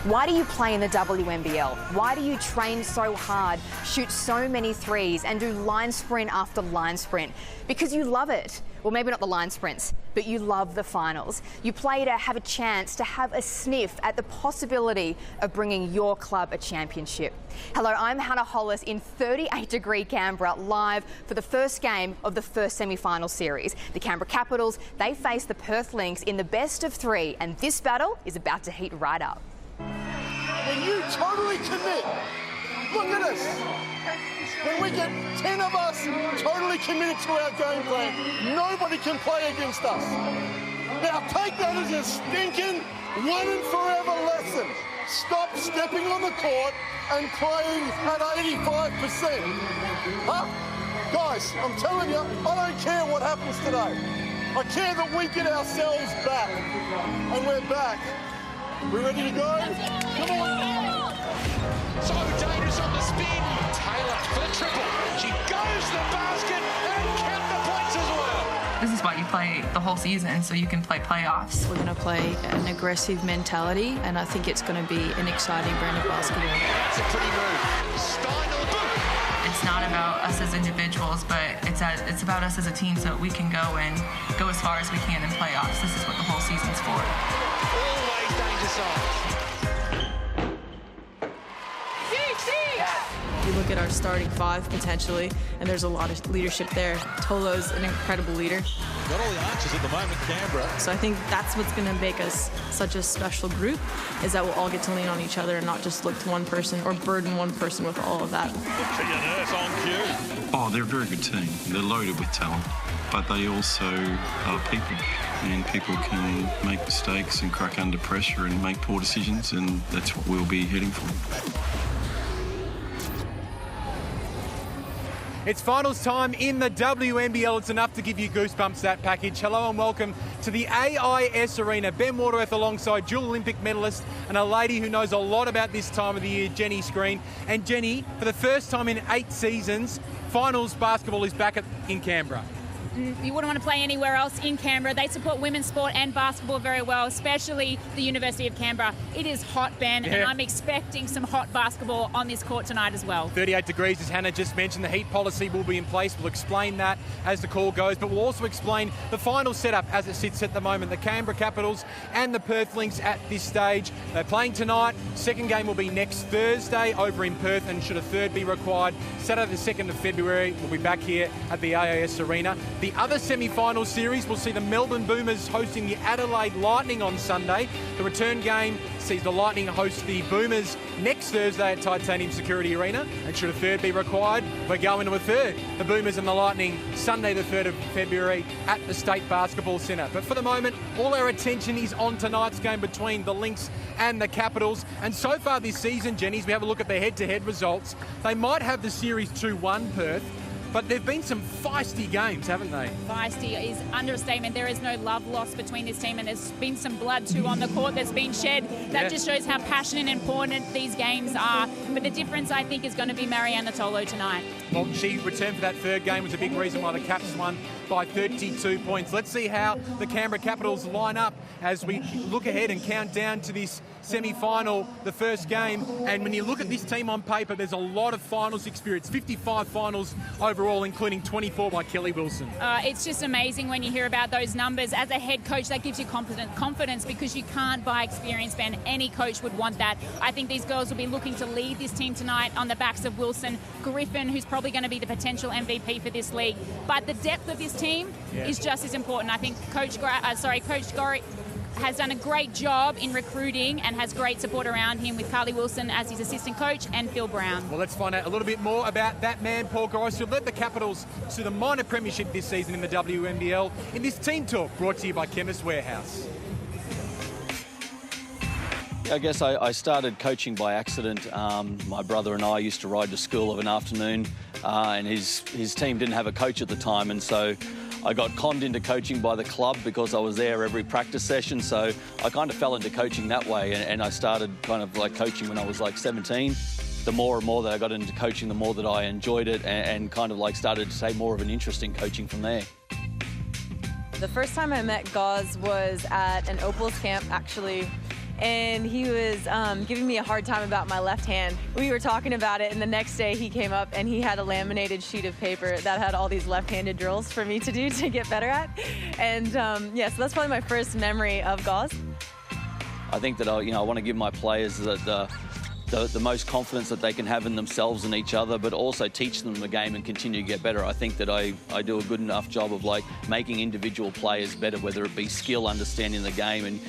Why do you play in the WNBL? Why do you train so hard, shoot so many threes and do line sprint after line sprint? Because you love it. Well, maybe not the line sprints, but you love the finals. You play to have a chance to have a sniff at the possibility of bringing your club a championship. Hello, I'm Hannah Hollis in 38-degree Canberra, live for the first game of the first semi-final series. The Canberra Capitals, they face the Perth Lynx in the best of three, and this battle is about to heat right up. When you totally commit, look at us. When we get 10 of us totally committed to our game plan, nobody can play against us. Now take that as a stinking one and forever lesson. Stop stepping on the court and playing at 85%. Huh? Guys, I'm telling you, I don't care what happens today. I care that we get ourselves back. And we're back. We ready to go? Come on. So dangerous on the spin. Taylor for the triple. She goes to the basket and count the points as well. This is why you play the whole season, so you can play playoffs. We're going to play an aggressive mentality, and I think it's going to be an exciting brand of basketball. That's a pretty move. Steindl, boom. It's not about us as individuals, but it's about us as a team so that we can go as far as we can in playoffs. This is what the whole season's for. Always danger signs. You look at our starting five potentially, and there's a lot of leadership there. Tolo's an incredible leader. Got all the archers at the moment, Canberra. So I think that's what's going to make us such a special group, is that we'll all get to lean on each other and not just look to one person or burden one person with all of that. Nurse on cue. Oh, they're a very good team. They're loaded with talent, but they also are people. And people can make mistakes and crack under pressure and make poor decisions, and that's what we'll be heading for. It's finals time in the WNBL. It's enough to give you goosebumps, that package. Hello and welcome to the AIS Arena. Ben Waterworth alongside dual Olympic medalist and a lady who knows a lot about this time of the year, Jenny Screen. And Jenny, for the first time in 8 seasons, finals basketball is back in Canberra. You wouldn't want to play anywhere else in Canberra. They support women's sport and basketball very well, especially the University of Canberra. It is hot, Ben, and I'm expecting some hot basketball on this court tonight as well. 38 degrees, as Hannah just mentioned. The heat policy will be in place. We'll explain that as the call goes, but we'll also explain the final setup as it sits at the moment. The Canberra Capitals and the Perth Lynx at this stage. They're playing tonight. Second game will be next Thursday over in Perth, and should a third be required, Saturday the 2nd of February, we'll be back here at the AIS Arena. The other semi-final series will see the Melbourne Boomers hosting the Adelaide Lightning on Sunday. The return game sees the Lightning host the Boomers next Thursday at Titanium Security Arena. And should a third be required, we're going to a third. The Boomers and the Lightning, Sunday the 3rd of February at the State Basketball Centre. But for the moment, all our attention is on tonight's game between the Lynx and the Capitals. And so far this season, Jenny, we have a look at the head-to-head results. They might have the series 2-1 Perth, but there have been some feisty games, haven't they? Feisty is understatement. There is no love lost between this team, and there's been some blood too on the court that's been shed. That just shows how passionate and important these games are. But the difference, I think, is going to be Mariana Tolo tonight. Well, she returned for that third game, was a big reason why the Caps won by 32 points. Let's see how the Canberra Capitals line up as we look ahead and count down to this semi-final, the first game. And when you look at this team on paper, there's a lot of finals experience, 55 finals overall, including 24 by Kelly Wilson. It's just amazing when you hear about those numbers. As a head coach, that gives you confidence because you can't buy experience, Ben. Any coach would want that. I think these girls will be looking to lead this team tonight on the backs of Wilson, Griffin, who's probably going to be the potential MVP for this league. But the depth of this team is just as important. I think Coach Gorry has done a great job in recruiting and has great support around him with Carly Wilson as his assistant coach and Phil Brown. Well, let's find out a little bit more about that man, Paul Gorris, who led the Capitals to the minor premiership this season in the WNBL in this Team Talk brought to you by Chemist Warehouse. I guess I started coaching by accident. My brother and I used to ride to school of an afternoon and his team didn't have a coach at the time, and so I got conned into coaching by the club because I was there every practice session, so I kind of fell into coaching that way, and I started kind of like coaching when I was like 17. The more and more that I got into coaching, the more that I enjoyed it and kind of like started to take more of an interest in coaching from there. The first time I met Gauze was at an Opals camp, actually, and he was giving me a hard time about my left hand. We were talking about it, and the next day he came up and he had a laminated sheet of paper that had all these left-handed drills for me to do to get better at. And yeah, so that's probably my first memory of Gauze. I think that I want to give my players the most confidence that they can have in themselves and each other, but also teach them the game and continue to get better. I think that I do a good enough job of making individual players better, whether it be skill, understanding the game, and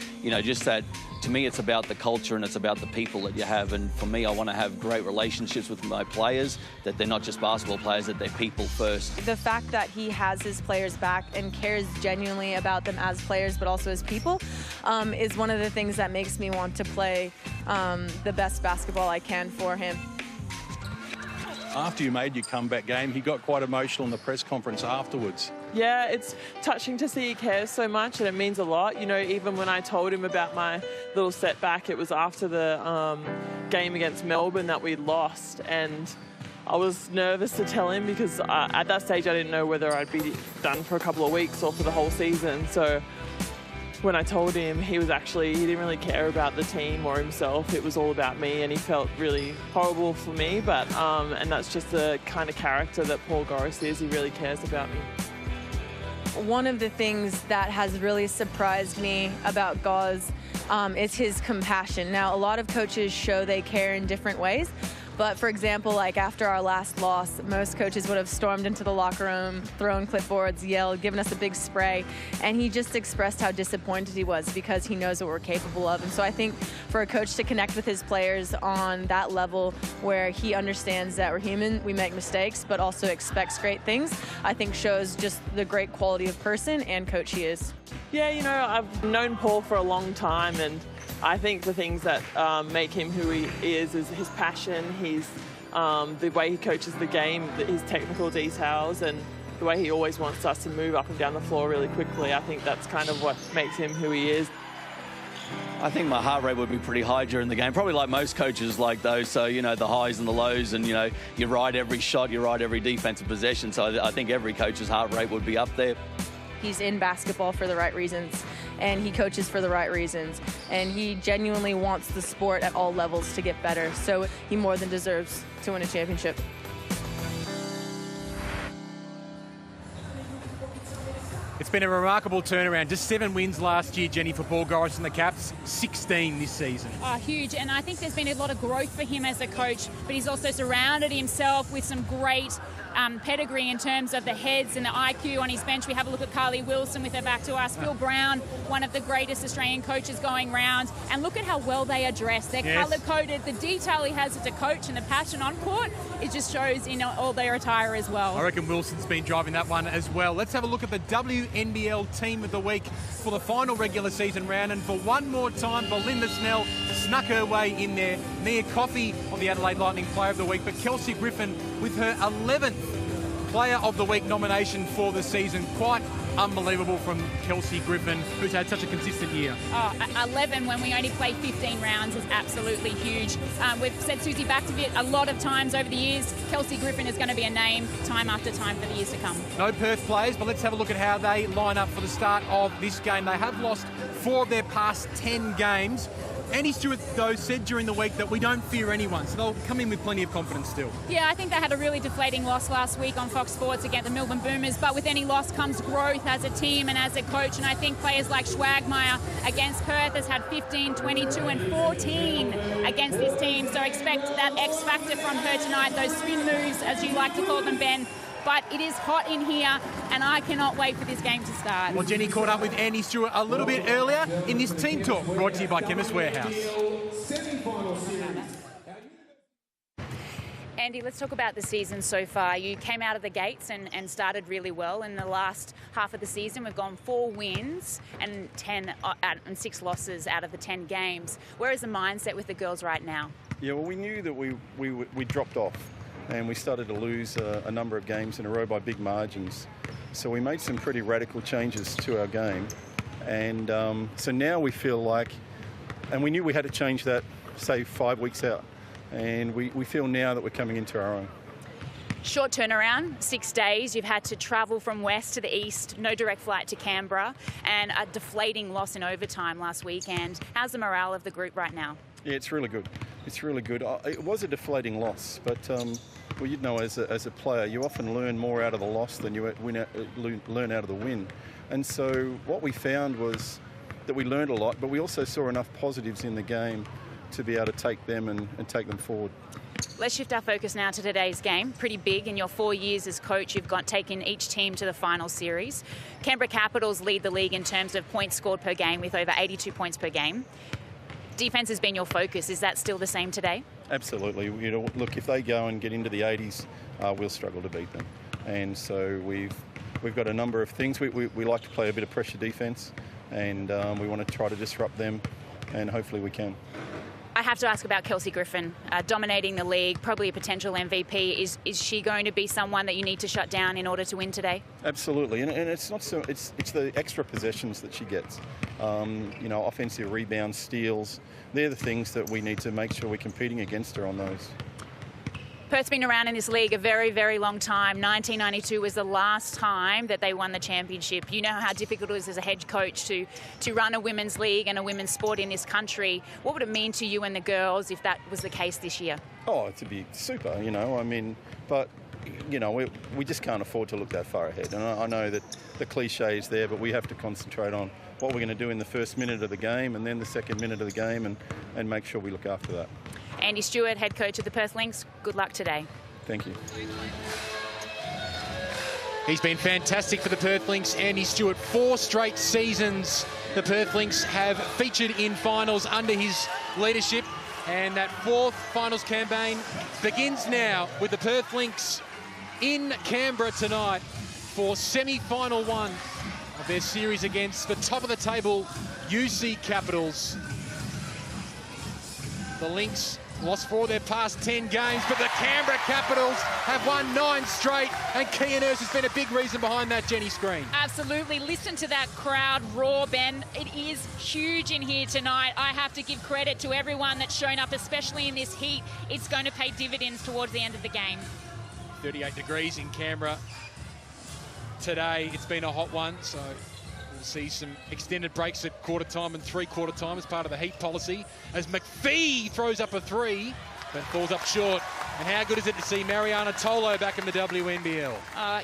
just that. To me, it's about the culture and it's about the people that you have. And for me, I want to have great relationships with my players, that they're not just basketball players, that they're people first. The fact that he has his players back and cares genuinely about them as players, but also as people, is one of the things that makes me want to play the best basketball I can for him. After you made your comeback game, he got quite emotional in the press conference afterwards. Yeah, it's touching to see he cares so much, and it means a lot. Even when I told him about my little setback, it was after the game against Melbourne that we lost, and I was nervous to tell him because at that stage I didn't know whether I'd be done for a couple of weeks or for the whole season. So when I told him, he didn't really care about the team or himself. It was all about me, and he felt really horrible for me. But and that's just the kind of character that Paul Gauze is. He really cares about me. One of the things that has really surprised me about Gauze is his compassion. Now, a lot of coaches show they care in different ways. But for example, after our last loss, most coaches would have stormed into the locker room, thrown clipboards, yelled, given us a big spray. And he just expressed how disappointed he was because he knows what we're capable of. And so I think for a coach to connect with his players on that level where he understands that we're human, we make mistakes, but also expects great things, I think shows just the great quality of person and coach he is. Yeah, I've known Paul for a long time, and I think the things that make him who he is his passion, the way he coaches the game, his technical details, and the way he always wants us to move up and down the floor really quickly. I think that's kind of what makes him who he is. I think my heart rate would be pretty high during the game, probably like most coaches like those. So, the highs and the lows, and, you ride every shot, you ride every defensive possession. So I think every coach's heart rate would be up there. He's in basketball for the right reasons, and he coaches for the right reasons, and he genuinely wants the sport at all levels to get better, so he more than deserves to win a championship. It's been a remarkable turnaround. Just 7 wins last year, Jenny, for Paul Gauze and the Caps. 16 this season. Huge. And I think there's been a lot of growth for him as a coach, but he's also surrounded himself with some great pedigree in terms of the heads and the IQ on his bench. We have a look at Carly Wilson with her back to us. Phil Brown, one of the greatest Australian coaches going round. And look at how well they are dressed. They're colour-coded. The detail he has as a coach and the passion on court, it just shows in all their attire as well. I reckon Wilson's been driving that one as well. Let's have a look at the WNBL Team of the Week for the final regular season round. And for one more time, Belinda Snell snuck her way in there. Nia Coffey of the Adelaide Lightning Player of the Week, but Kelsey Griffin with her 11th Player of the Week nomination for the season. Quite unbelievable from Kelsey Griffin, who's had such a consistent year. 11 when we only play 15 rounds is absolutely huge. We've said Susie Backtovit a lot of times over the years. Kelsey Griffin is going to be a name time after time for the years to come. No Perth players, but let's have a look at how they line up for the start of this game. They have lost 4 of their past 10 games. Andy Stewart, though, said during the week that we don't fear anyone, so they'll come in with plenty of confidence still. Yeah, I think they had a really deflating loss last week on Fox Sports against the Melbourne Boomers, but with any loss comes growth as a team and as a coach, and I think players like Schwagmeyer against Perth has had 15, 22 and 14 against this team, so expect that X factor from her tonight, those spin moves, as you like to call them, Ben. But it is hot in here, and I cannot wait for this game to start. Well, Jenny caught up with Andy Stewart a little bit earlier in this team talk, brought to you by Chemist Warehouse. Andy, let's talk about the season so far. You came out of the gates and started really well. In the last half of the season, we've gone 4 wins and 6 losses out of the 10 games. Where is the mindset with the girls right now? Yeah, well, we knew that we dropped off. And we started to lose a number of games in a row by big margins. So we made some pretty radical changes to our game. And so now we feel like, and we knew we had to change that, say, 5 weeks out. And we feel now that we're coming into our own. Short turnaround, 6 days. You've had to travel from west to the east, no direct flight to Canberra, and a deflating loss in overtime last weekend. How's the morale of the group right now? Yeah, it's really good. It's really good. It was a deflating loss, but well, you know, as a player, you often learn more out of the loss than you learn out of the win. And so what we found was that we learned a lot, but we also saw enough positives in the game to be able to take them and take them forward. Let's shift our focus now to today's game. Pretty big. In your 4 years as coach, you've taken each team to the final series. Canberra Capitals lead the league in terms of points scored per game with over 82 points per game. Defence has been your focus. Is that still the same today? Absolutely. You know, look, if they go and get into the 80s, we'll struggle to beat them. And so we've got a number of things. We like to play a bit of pressure defence, and we want to try to disrupt them, and hopefully we can. I have to ask about Kelsey Griffin, dominating the league, probably a potential MVP. Is she going to be someone that you need to shut down in order to win today? Absolutely, and it's not so. It's the extra possessions that she gets. You know, offensive rebounds, steals. They're the things that we need to make sure we're competing against her on those. Perth's been around in this league a very, very long time. 1992 was the last time that they won the championship. You know how difficult it is as a head coach to run a women's league and a women's sport in this country. What would it mean to you and the girls if that was the case this year? Oh, it'd be super, you know. I mean, but, you know, we just can't afford to look that far ahead. And I know that the cliche is there, but we have to concentrate on what we're going to do in the first minute of the game and then the second minute of the game and make sure we look after that. Andy Stewart, head coach of the Perth Lynx, good luck today. Thank you. He's been fantastic for the Perth Lynx, Andy Stewart. 4 straight seasons the Perth Lynx have featured in finals under his leadership. And that 4th finals campaign begins now with the Perth Lynx in Canberra tonight for semi-final 1 of their series against the top of the table UC Capitals. The Lynx lost 4 of their past 10 games, but the Canberra Capitals have won 9 straight, and Kia Nurse has been a big reason behind that, Jenny Screen. Absolutely. Listen to that crowd roar, Ben. It is huge in here tonight. I have to give credit to everyone that's shown up, especially in this heat. It's going to pay dividends towards the end of the game. 38 degrees in Canberra today. It's been a hot one, so we'll see some extended breaks at quarter time and 3/4 time as part of the heat policy. As McPhee throws up a 3, but falls up short. And how good is it to see Mariana Tolo back in the WNBL?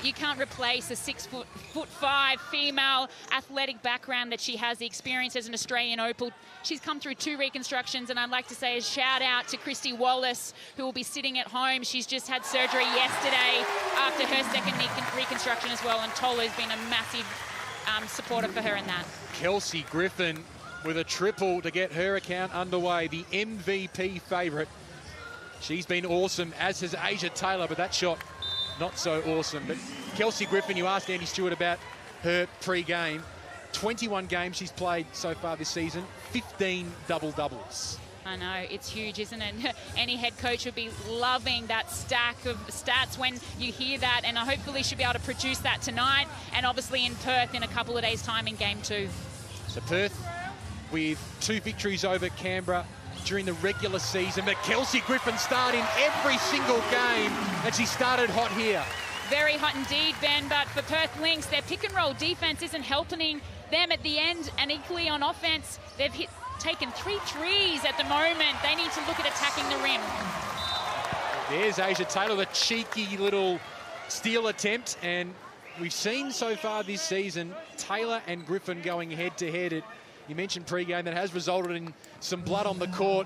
You can't replace a 6'5" female athletic background that she has, the experience as an Australian opal. She's come through 2 reconstructions, and I'd like to say a shout out to Christy Wallace, who will be sitting at home. She's just had surgery yesterday after her second reconstruction as well, and Tolo's been a massive supporter for her in that. Kelsey Griffin with a triple to get her account underway, the MVP favourite. She's been awesome, as has Asia Taylor, but that shot not so awesome. But Kelsey Griffin, you asked Andy Stewart about her pre-game. 21 games she's played so far this season, 15 double-doubles. I know, it's huge, isn't it? Any head coach would be loving that stack of stats when you hear that, and hopefully she'll be able to produce that tonight, and obviously in Perth in a couple of days' time in Game 2. So Perth with 2 victories over Canberra during the regular season, but Kelsey Griffin starred in every single game, and she started hot here. Very hot indeed, Ben, but for Perth Lynx, their pick-and-roll defense isn't helping them at the end, and equally on offense, they've taken 3 threes at the moment. They need to look at attacking the rim. There's Asia Taylor, the cheeky little steal attempt, and we've seen so far this season Taylor and Griffin going head-to-head. You mentioned pre-game, that has resulted in some blood on the court.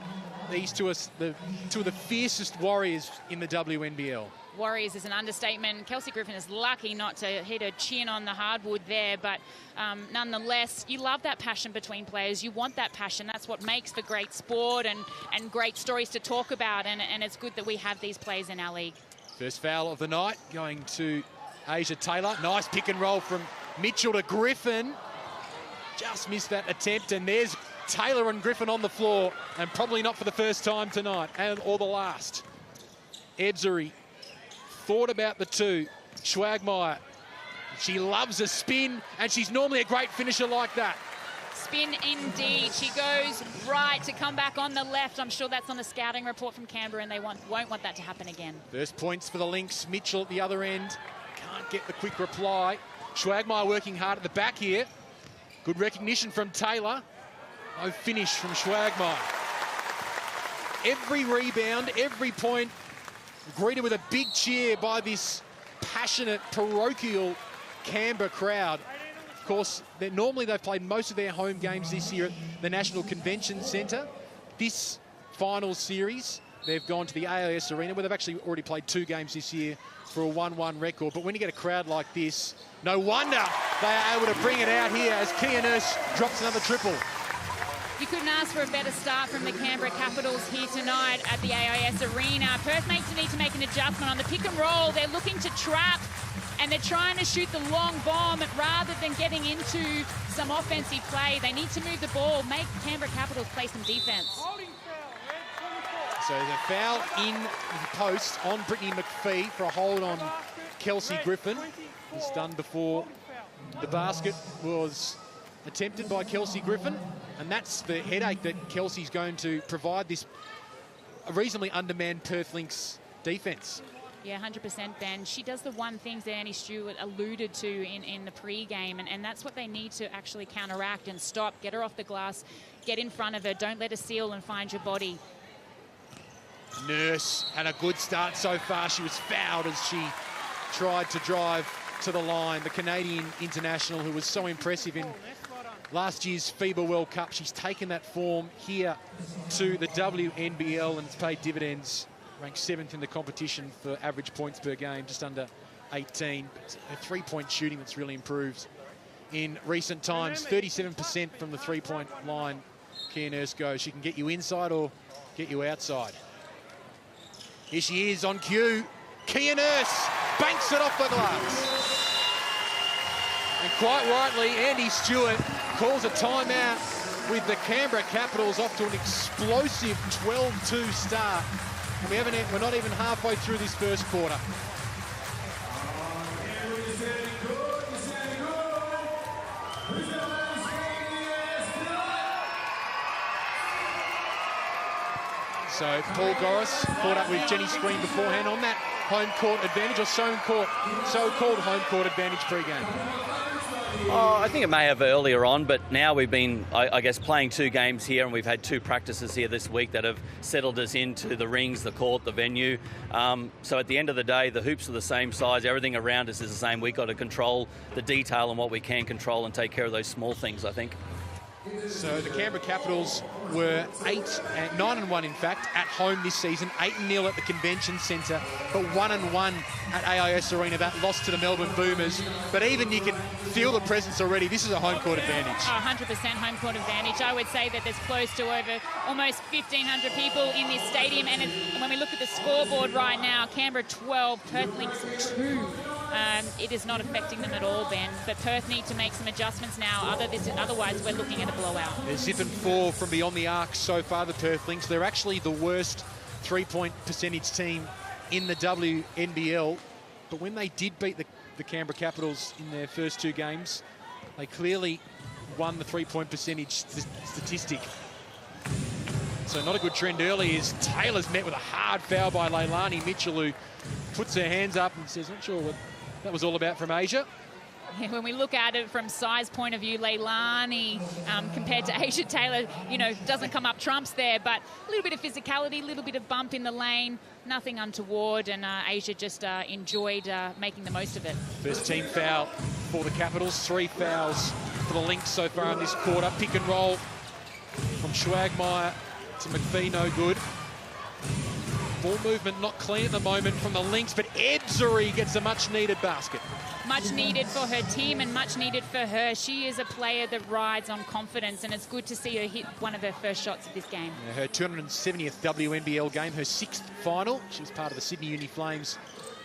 These two are the 2 of the fiercest warriors in the WNBL. Warriors is an understatement. Kelsey Griffin is lucky not to hit her chin on the hardwood there, but nonetheless, you love that passion between players. You want that passion. That's what makes for great sport and great stories to talk about, and it's good that we have these players in our league. First foul of the night going to Asia Taylor. Nice pick and roll from Mitchell to Griffin. Just missed that attempt, and there's Taylor and Griffin on the floor, and probably not for the first time tonight, or the last. Ebzery thought about the 2. Schwagmeyer, she loves a spin, and she's normally a great finisher like that. spin indeed. She goes right to come back on the left. I'm sure that's on a scouting report from Canberra, and they won't want that to happen again. First points for the Lynx. Mitchell at the other end. Can't get the quick reply. Schwagmeyer working hard at the back here. Good recognition from Taylor. No finish from Schwagmeyer. Every rebound, every point greeted with a big cheer by this passionate, parochial Canberra crowd. Of course, normally they've played most of their home games this year at the National Convention Centre. This final series, they've gone to the AIS Arena, where they've actually already played 2 games this year for a 1-1 record. But when you get a crowd like this, no wonder they are able to bring it out here as Kia Nurse drops another triple. You couldn't ask for a better start from the Canberra Capitals here tonight at the AIS Arena. Perth need to make an adjustment on the pick and roll. They're looking to trap, and they're trying to shoot the long bomb rather than getting into some offensive play. They need to move the ball, make Canberra Capitals play some defense. So there's a foul in the post on Brittany McPhee for a hold on Kelsey Griffin. It was done before the basket was attempted by Kelsey Griffin, and that's the headache that Kelsey's going to provide this reasonably undermanned Perth Lynx defence. Yeah, 100%, Ben. She does the one thing that Annie Stewart alluded to in the pre-game, and that's what they need to actually counteract and stop. Get her off the glass, get in front of her, don't let her seal and find your body. Nurse had a good start so far. She was fouled as she tried to drive to the line. The Canadian international, who was so impressive in last year's FIBA World Cup, she's taken that form here to the WNBL, and it's paid dividends. Ranked 7th in the competition for average points per game, just under 18. But her three-point shooting that's really improved in recent times. 37% from the three-point line, Kia Nurse goes. She can get you inside or get you outside. Here she is on cue. Kia Nurse banks it off the glass. And quite rightly, Andy Stewart calls a timeout with the Canberra Capitals off to an explosive 12-2 start. And we're not even halfway through this first quarter. So Paul Goris caught up with Jenny Screen beforehand on that home court advantage, or so-called home court advantage pre-game. Oh, I think it may have earlier on, but now we've been, I guess, playing 2 games here, and we've had 2 practices here this week that have settled us into the rings, the court, the venue. So at the end of the day, the hoops are the same size. Everything around us is the same. We've got to control the detail and what we can control and take care of those small things, I think. So the Canberra Capitals were 9-1 in fact at home this season, 8-0 at the Convention Centre, but 1-1 at AIS Arena. That lost to the Melbourne Boomers. But even you can feel the presence already. This is a home court advantage. 100% home court advantage. I would say that there's close to over almost 1,500 people in this stadium. And when we look at the scoreboard right now, Canberra 12, Perth Lynx 2. It is not affecting them at all, Ben. But Perth need to make some adjustments now. Otherwise, we're looking at a blowout. They're zipping 4 from beyond the arc so far, the Perth Lynx. They're actually the worst three-point percentage team in the WNBL. But when they did beat the Canberra Capitals in their first 2 games, they clearly won the three-point percentage statistic. So not a good trend early as Taylor's met with a hard foul by Leilani Mitchell, who puts her hands up and says, not sure what that was all about from Asia. Yeah, when we look at it from size point of view, Leilani compared to Asia Taylor, doesn't come up trumps there, but a little bit of physicality, a little bit of bump in the lane, nothing untoward, and Asia just enjoyed making the most of it. First team foul for the Capitals, 3 fouls for the Lynx so far in this quarter. Pick and roll from Schwagmeyer to McPhee, no good. Ball movement not clean at the moment from the Lynx, but Ebzery gets a much-needed basket. Much needed for her team and much needed for her. She is a player that rides on confidence, and it's good to see her hit one of her first shots of this game. Yeah, her 270th WNBL game, her 6th final. She was part of the Sydney Uni Flames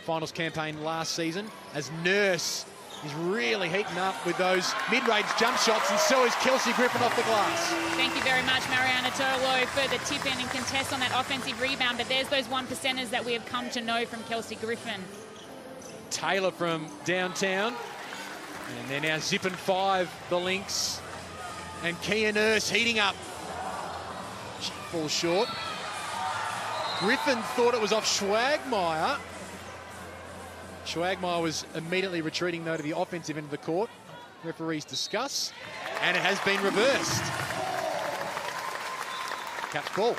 finals campaign last season, as Nurse is really heating up with those mid-range jump shots, and so is Kelsey Griffin off the glass. Thank you very much, Mariana Turlo, for the tip in and contest on that offensive rebound, but there's those 1%ers that we have come to know from Kelsey Griffin. Taylor from downtown, and they're now zipping 5, the Lynx. And Kia Nurse heating up. She falls short. Griffin thought it was off Schwagmeyer. Schwagmeyer was immediately retreating, though, to the offensive end of the court. Referees discuss, and it has been reversed. Caps ball.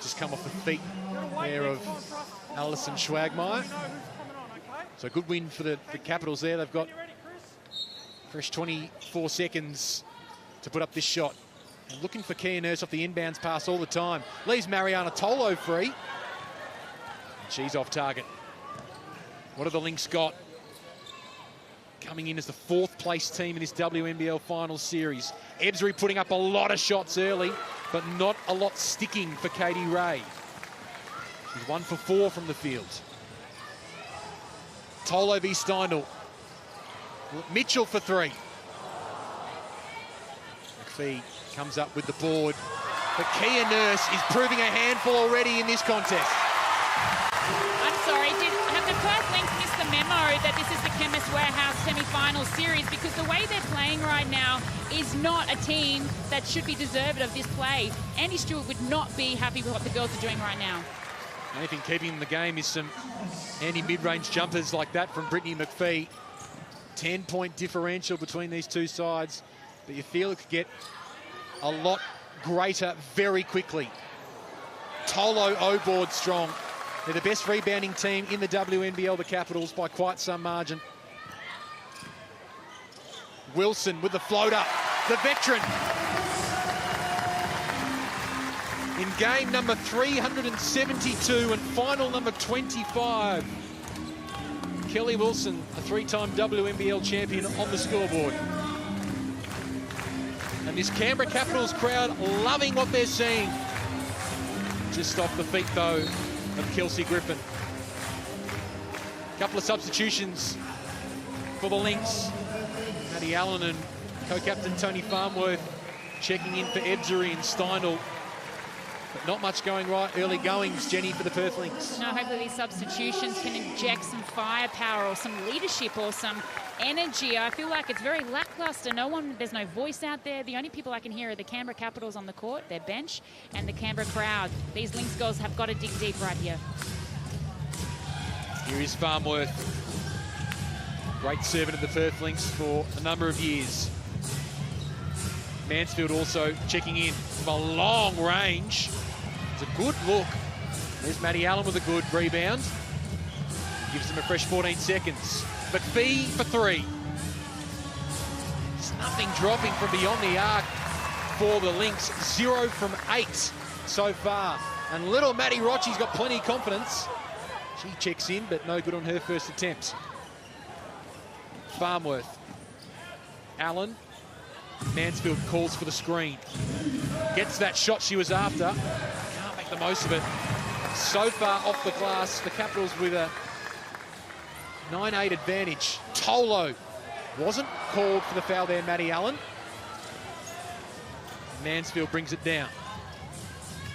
Just come off the feet there of Alison Schwagmeyer. So a good win for the Capitals there. They've got fresh 24 seconds to put up this shot. And looking for Kia Nurse off the inbounds pass all the time. Leaves Mariana Tolo free. And she's off target. What have the Lynx got? Coming in as the 4th place team in this WNBL Finals series. Ebsbury putting up a lot of shots early, but not a lot sticking for Katie Ray. She's 1 for 4 from the field. Tolo v Steindl. Mitchell for 3. McPhee comes up with the board. But Kia Nurse is proving a handful already in this contest. I'm sorry, have the Perth Lynx missed the memo that this is the Chemist Warehouse semi-final series? Because the way they're playing right now is not a team that should be deserved of this play. Andy Stewart would not be happy with what the girls are doing right now. Only thing keeping in the game is some Andy mid-range jumpers like that from Brittany McPhee. 10-point differential between these two sides, but you feel it could get a lot greater very quickly. Tolo O-board strong. They're the best rebounding team in the WNBL, the Capitals, by quite some margin. Wilson with the floater, the veteran. In game number 372 and final number 25. Kelly Wilson, a 3-time WNBL champion, on the scoreboard. And this Canberra Capitals crowd loving what they're seeing. Just off the feet, though, of Kelsey Griffin. A couple of substitutions for the Lynx. Maddie Allen and co-captain Tony Farnworth checking in for Ebsbury and Steindl. But not much going right early goings, Jenny, for the Perth Lynx. No, hopefully these substitutions can inject some firepower or some leadership or some energy. I feel like it's very lackluster. There's no voice out there. The only people I can hear are the Canberra Capitals on the court, their bench, and the Canberra crowd. These Lynx girls have got to dig deep right here. Here is Farnworth. Great servant of the Perth Lynx for a number of years. Mansfield also checking in from a long range. It's a good look. There's Maddie Allen with a good rebound. Gives them a fresh 14 seconds. But Fee for 3. There's nothing dropping from beyond the arc for the Lynx. 0 from 8 so far. And little Maddie Rochi's got plenty of confidence. She checks in, but no good on her first attempt. Farnworth. Allen. Mansfield calls for the screen. Gets that shot she was after. Can't make the most of it. So far off the glass, the Capitals with a 9-8 advantage. Tolo wasn't called for the foul there, Maddie Allen. Mansfield brings it down.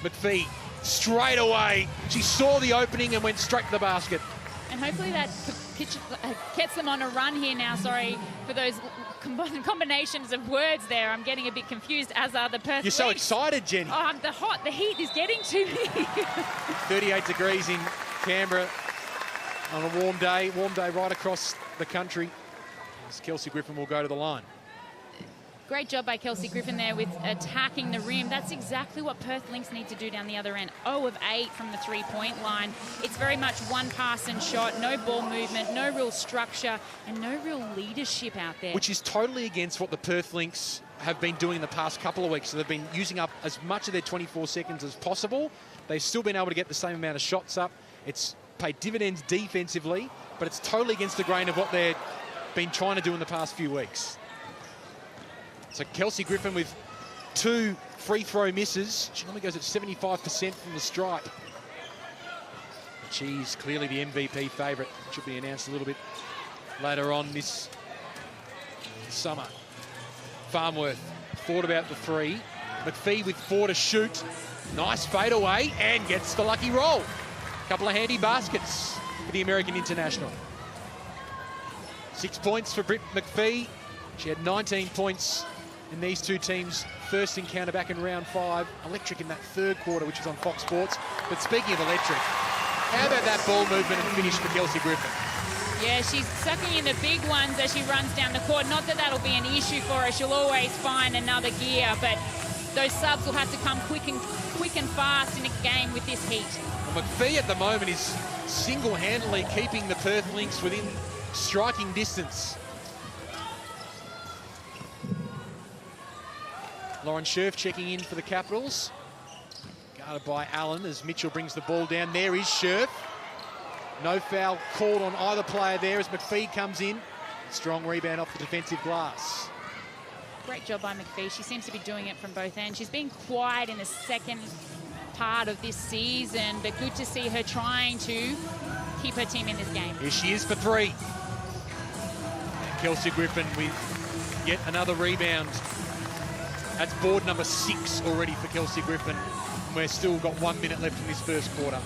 McPhee straight away. She saw the opening and went straight to the basket. And hopefully that gets them on a run here now. Sorry for those combinations of words there. I'm getting a bit confused, as are the Perth You're so Lynx. excited, Jenny. Oh, the heat is getting to me. 38 degrees in Canberra on a warm day right across the country. As Kelsey Griffin will go to the line. Great job by Kelsey Griffin there with attacking the rim. That's exactly what Perth Lynx need to do down the other end. 0 of 8 from the three-point line. It's very much one pass and shot, no ball movement, no real structure, and no real leadership out there. Which is totally against what the Perth Lynx have been doing in the past couple of weeks. So they've been using up as much of their 24 seconds as possible. They've still been able to get the same amount of shots up. It's paid dividends defensively, but it's totally against the grain of what they've been trying to do in the past few weeks. So Kelsey Griffin with 2 free throw misses. She normally goes at 75% from the stripe. But she's clearly the MVP favourite. Should be announced a little bit later on this summer. Farnworth thought about the 3. McPhee with 4 to shoot. Nice fadeaway and gets the lucky roll. Couple of handy baskets for the American international. 6 points for Britt McPhee. She had 19 points in these two teams' first encounter back in round 5. Electric in that third quarter, which was on Fox Sports. But speaking of electric, how about that ball movement and finish for Kelsey Griffin? Yeah, she's sucking in the big ones as she runs down the court. Not that that'll be an issue for her. She'll always find another gear, but those subs will have to come quick and fast in a game with this heat. Well, McPhee at the moment is single-handedly keeping the Perth Lynx within striking distance. Lauren Scherf checking in for the Capitals. Guarded by Allen as Mitchell brings the ball down. There is Scherf. No foul called on either player there as McPhee comes in. Strong rebound off the defensive glass. Great job by McPhee. She seems to be doing it from both ends. She's been quiet in the second part of this season, but good to see her trying to keep her team in this game. Here she is for 3. And Kelsey Griffin with yet another rebound. That's board number 6 already for Kelsey Griffin. And we've still got 1 minute left in this first quarter.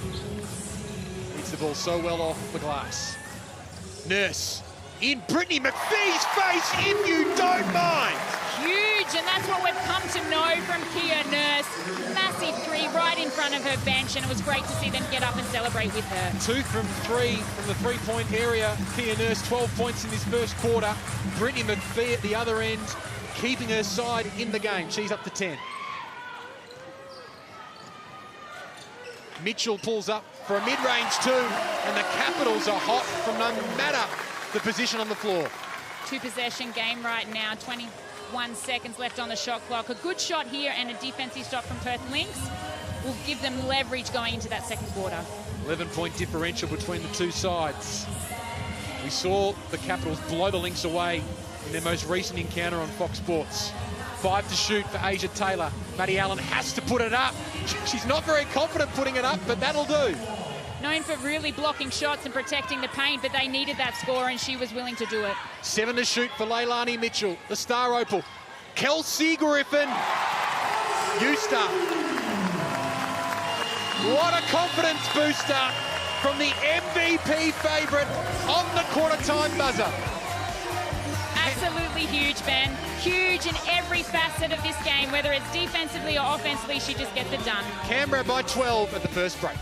Hits the ball so well off the glass. Nurse in Brittany McPhee's face, if you don't mind. Huge, and that's what we've come to know from Kia Nurse. Massive 3 right in front of her bench, and it was great to see them get up and celebrate with her. 2 from 3 from the three-point area. Kia Nurse, 12 points in this first quarter. Brittany McPhee at the other end, keeping her side in the game. She's up to 10. Mitchell pulls up for a mid-range 2, and the Capitals are hot from no matter the position on the floor. 2-possession game right now, 21 seconds left on the shot clock. A good shot here and a defensive stop from Perth Lynx will give them leverage going into that second quarter. 11-point differential between the two sides. We saw the Capitals blow the Lynx away in their most recent encounter on Fox Sports. 5 to shoot for Asia Taylor. Maddie Allen has to put it up. She's not very confident putting it up, but that'll do. Known for really blocking shots and protecting the paint, but they needed that score and she was willing to do it. 7 to shoot for Leilani Mitchell, the star opal. Kelsey Griffin. Euster. What a confidence booster from the MVP favourite on the quarter-time buzzer. Absolutely huge, Ben. Huge in every facet of this game, whether it's defensively or offensively, she just gets it done. Canberra by 12 at the first break.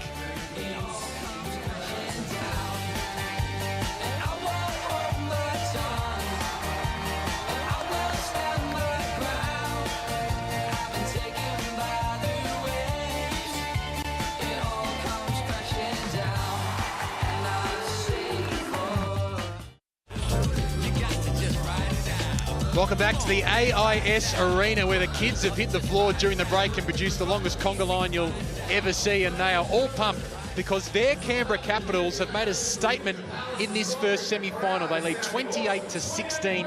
Welcome back to the AIS Arena, where the kids have hit the floor during the break and produced the longest conga line you'll ever see, and they are all pumped because their Canberra Capitals have made a statement in this first semi-final. They lead 28-16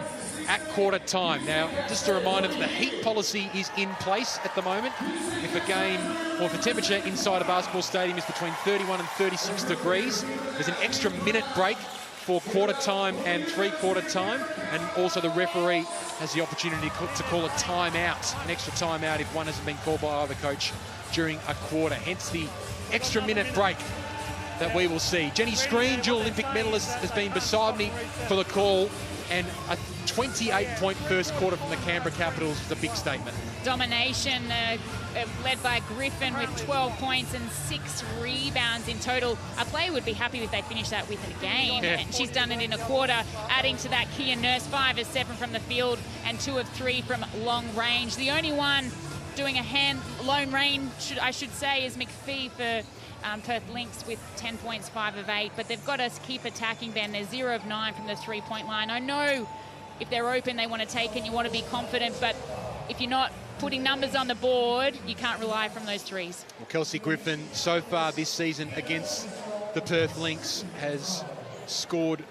at quarter time. Now, just a reminder that the heat policy is in place at the moment. If a game, or if the temperature inside a basketball stadium is between 31 and 36 degrees, there's an extra minute break for quarter time and three-quarter time, and also the referee has the opportunity to call a timeout, an extra timeout if one hasn't been called by either coach during a quarter, hence the extra minute break that we will see. Jenny Screen, dual Olympic medalist, has been beside me for the call, and a 28-point first quarter from the Canberra Capitals is a big statement. Domination led by Griffin with 12 points and 6 rebounds in total. A player would be happy if they finished that with a game. Yeah. And she's done it in a quarter, adding to that Kia Nurse 5 of 7 from the field and 2 of 3 from long range. The only one doing a lone range, I should say, is McPhee for Perth Lynx with 10 points, 5 of 8. But they've got to keep attacking, Ben. They're 0 of 9 from the three-point line. I know if they're open, they want to take it and you want to be confident, but if you're not putting numbers on the board, you can't rely from those threes. Well, Kelsey Griffin, so far this season against the Perth Lynx, has scored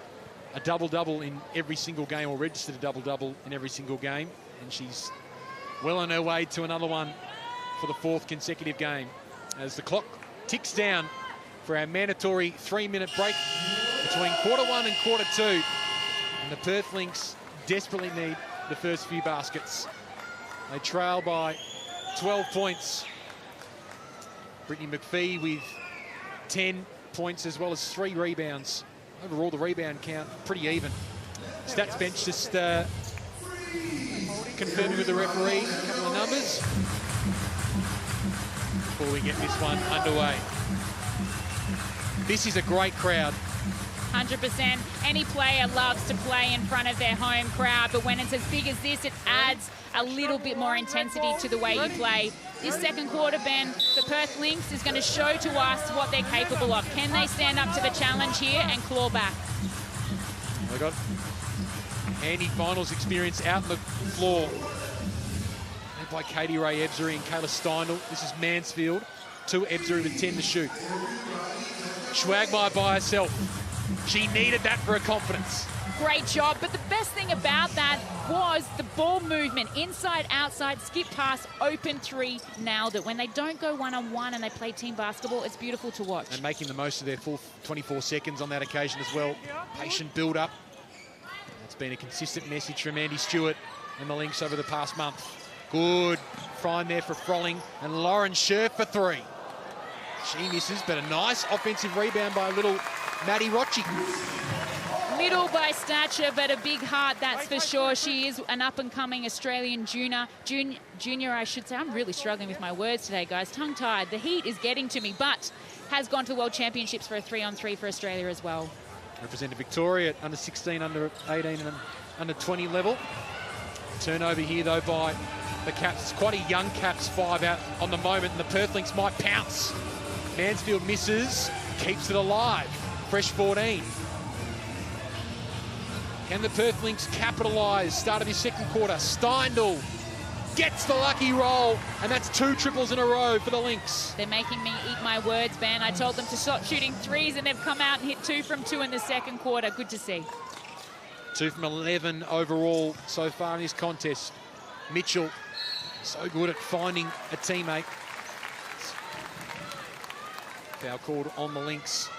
a double-double in every single game, or registered a double-double in every single game, and she's well on her way to another one for the 4th consecutive game. As the clock ticks down for our mandatory 3-minute break between quarter 1 and quarter 2, and the Perth Lynx desperately need the first few baskets. They trail by 12 points. Brittany McPhee with 10 points as well as 3 rebounds. Overall, the rebound count pretty even. Stats bench just confirming with the referee a couple of numbers before we get this one underway. This is a great crowd. 100%. Any player loves to play in front of their home crowd, but when it's as big as this, it adds a little bit more intensity to the way you play. This second quarter, Ben, the Perth Lynx is going to show to us what they're capable of. Can they stand up to the challenge here and claw back? They got Andy Finals experience out on the floor. Led by Katie Ray Ebzery and Kayla Steindl. This is Mansfield. 2 Ebzery with 10 to shoot. Schwagmeyer by herself. She needed that for her confidence. Great job, but the best thing about that was the ball movement. Inside, outside, skip pass, open three, nailed it. When they don't go one-on-one and they play team basketball, it's beautiful to watch. And making the most of their full 24 seconds on that occasion as well. Patient build-up. That's been a consistent message from Andy Stewart and the Lynx over the past month. Good find there for Frolling, and Lauren Scherf for 3. She misses, but a nice offensive rebound by little Maddie Rocci. Little by stature, but a big heart, that's for sure. She is an up-and-coming Australian junior, I should say. I'm really struggling with my words today, guys. Tongue-tied. The heat is getting to me, but has gone to the World Championships for a 3-on-3 for Australia as well. Represented Victoria at under 16, under 18 and under 20 level. Turnover here, though, by the Caps. It's quite a young Caps 5 out on the moment, and the Perth Lynx might pounce. Mansfield misses, keeps it alive. Fresh 14. Can the Perth Lynx capitalise? Start of his second quarter. Steindl gets the lucky roll, and that's 2 triples in a row for the Lynx. They're making me eat my words, Ben. I told them to stop shooting threes, and they've come out and hit 2 from 2 in the second quarter. Good to see. 2 from 11 overall so far in this contest. Mitchell, so good at finding a teammate. Foul called on the Lynx.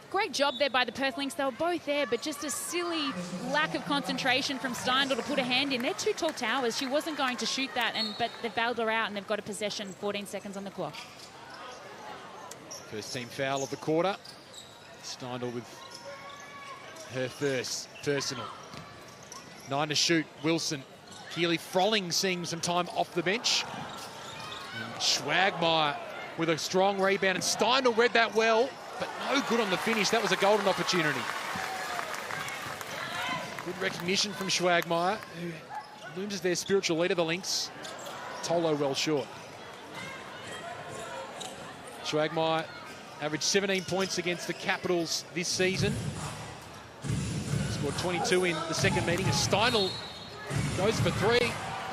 Great job there by the Perth Lynx. They were both there, but just a silly lack of concentration from Steindl to put a hand in. They're 2 tall towers. She wasn't going to shoot that, but they've bailed her out, and they've got a possession, 14 seconds on the clock. First team foul of the quarter. Steindl with her first personal. 9 to shoot. Wilson. Keely Frolling seeing some time off the bench. And Schwagmeyer with a strong rebound, and Steindl read that well, but no good on the finish. That was a golden opportunity. Good recognition from Schwagmeyer, who looms as their spiritual leader, the Lynx. Tolo well short. Schwagmeyer averaged 17 points against the Capitals this season. Scored 22 in the second meeting. As Steindl goes for 3.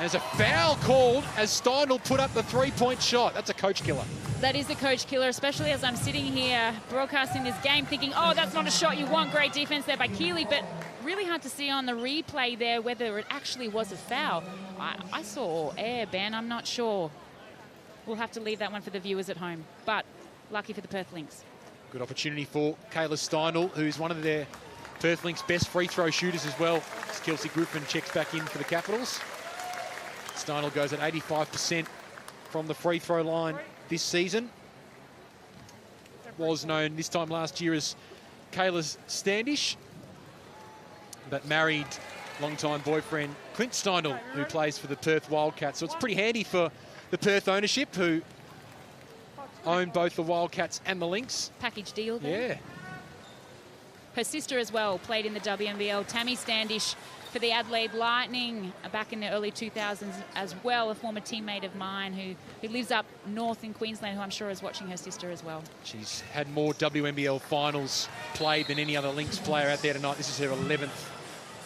There's a foul called as Steindl put up the 3-point shot. That's a coach killer. That is a coach killer, especially as I'm sitting here broadcasting this game thinking, oh, that's not a shot you want. Great defense there by Keely, but really hard to see on the replay there whether it actually was a foul. I saw air, Ben. I'm not sure. We'll have to leave that one for the viewers at home, but lucky for the Perth Lynx. Good opportunity for Kayla Steindl, who's one of their Perth Lynx best free throw shooters as well. As Kelsey Griffin checks back in for the Capitals. Steindl goes at 85% from the free throw line this season. Was known this time last year as Kayla Standish, but married long-time boyfriend Clint Steindl, who plays for the Perth Wildcats. So it's pretty handy for the Perth ownership, who own both the Wildcats and the Lynx. Package deal there. Yeah. Her sister as well played in the WNBL, Tammy Standish, for the Adelaide Lightning back in the early 2000s as well, a former teammate of mine who lives up north in Queensland, who I'm sure is watching her sister as well. She's had more WNBL finals played than any other Lynx player out there tonight. This is her 11th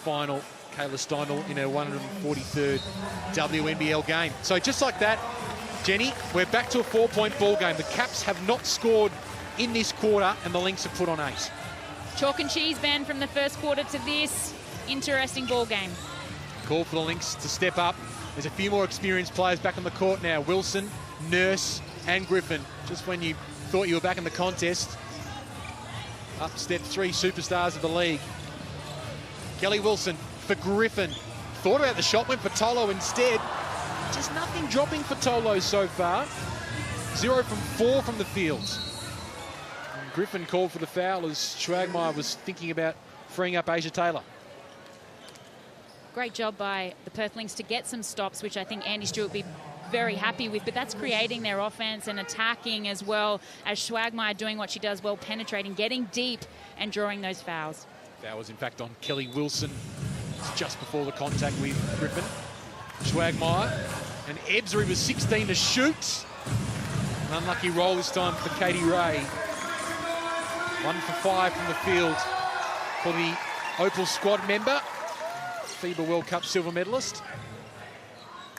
final. Kayla Steindl in her 143rd WNBL game. So just like that, Jenny, we're back to a 4-point ball game. The Caps have not scored in this quarter, and the Lynx have put on 8. Chalk and cheese, Ben, from the first quarter to this. Interesting ball game. Call for the Lynx to step up. There's a few more experienced players back on the court now. Wilson, Nurse, and Griffin. Just when you thought you were back in the contest, up step 3 superstars of the league. Kelly Wilson for Griffin. Thought about the shot, went for Tolo instead. Just nothing dropping for Tolo so far. 0 from 4 from the field. And Griffin called for the foul as Schwagmeyer was thinking about freeing up Asia Taylor. Great job by the Perth Lynx to get some stops, which I think Andy Stewart will be very happy with, but that's creating their offense and attacking as well as Schwagmeyer doing what she does well, penetrating, getting deep and drawing those fouls. Foul was in fact on Kelly Wilson. It's just before the contact with Griffin. Schwagmeyer and Ebsbury was 16 to shoot. An unlucky roll this time for Katie Ray. 1 for 5 from the field for the Opal squad member, FIBA World Cup silver medalist.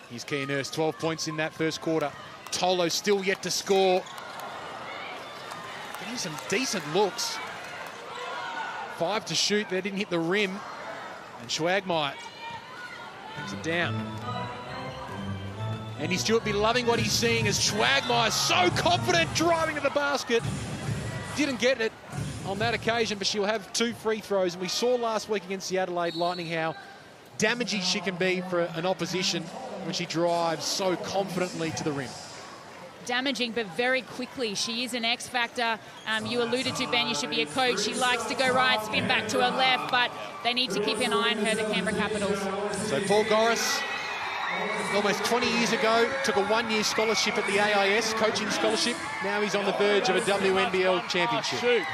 Here's Kia Nurse, 12 points in that first quarter. Tolo still yet to score. Getting some decent looks. 5 to shoot, they didn't hit the rim. And Schwagmeyer brings it down. Andy Stewart be loving what he's seeing as Schwagmeyer so confident driving to the basket. Didn't get it on that occasion, but she'll have 2 free throws. And we saw last week against the Adelaide Lightning how damaging she can be for an opposition when she drives so confidently to the rim. Damaging, but very quickly. She is an X factor. You alluded to, Ben, you should be a coach. She likes to go right, spin back to her left, but they need to keep an eye on her, the Canberra Capitals. So Paul Goris, almost 20 years ago, took a 1-year scholarship at the AIS, coaching scholarship. Now he's on the verge of a WNBL championship. Shoot,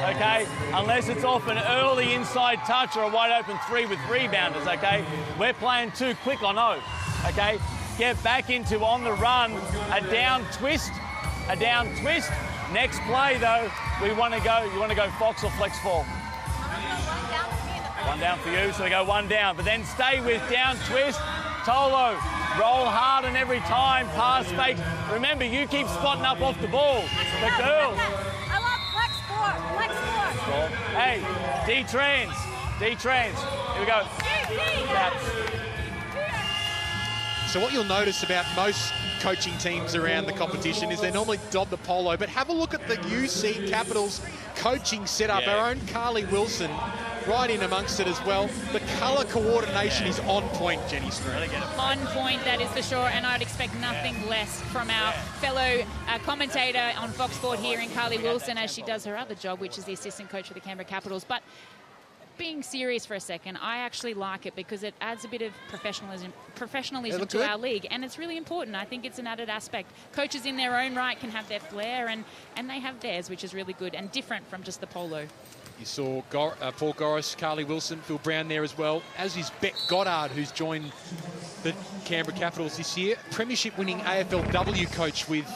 okay? Unless it's off an early inside touch or a wide open 3 with rebounders, okay? We're playing too quick on O, okay? Get back into on the run, a down twist. Next play though, you want to go Fox or flex 4. One down for you, so they go 1 down, but then stay with down twist. Tolo, roll hard and every time, pass fake. Remember, you keep spotting up off the ball. The girls. I love flex 4. Hey, D-trans. Here we go. So what you'll notice about most coaching teams around the competition is they normally dob the polo, but have a look at the UC Capitals coaching setup. Yeah. Our own Carly Wilson right in amongst it as well. The colour coordination is on point, Jenny Spoon. On point, that is for sure, and I'd expect nothing less from our fellow commentator on Fox Sport here in Carly Wilson as she does her other job, which is the assistant coach for the Canberra Capitals. But being serious for a second, I actually like it because it adds a bit of professionalism to our league, and it's really important. I think it's an added aspect. Coaches in their own right can have their flair, and they have theirs, which is really good and different from just the polo. You saw Paul Goris, Carly Wilson, Phil Brown there as well, as is Beck Goddard, who's joined the Canberra Capitals this year. Premiership-winning AFLW coach with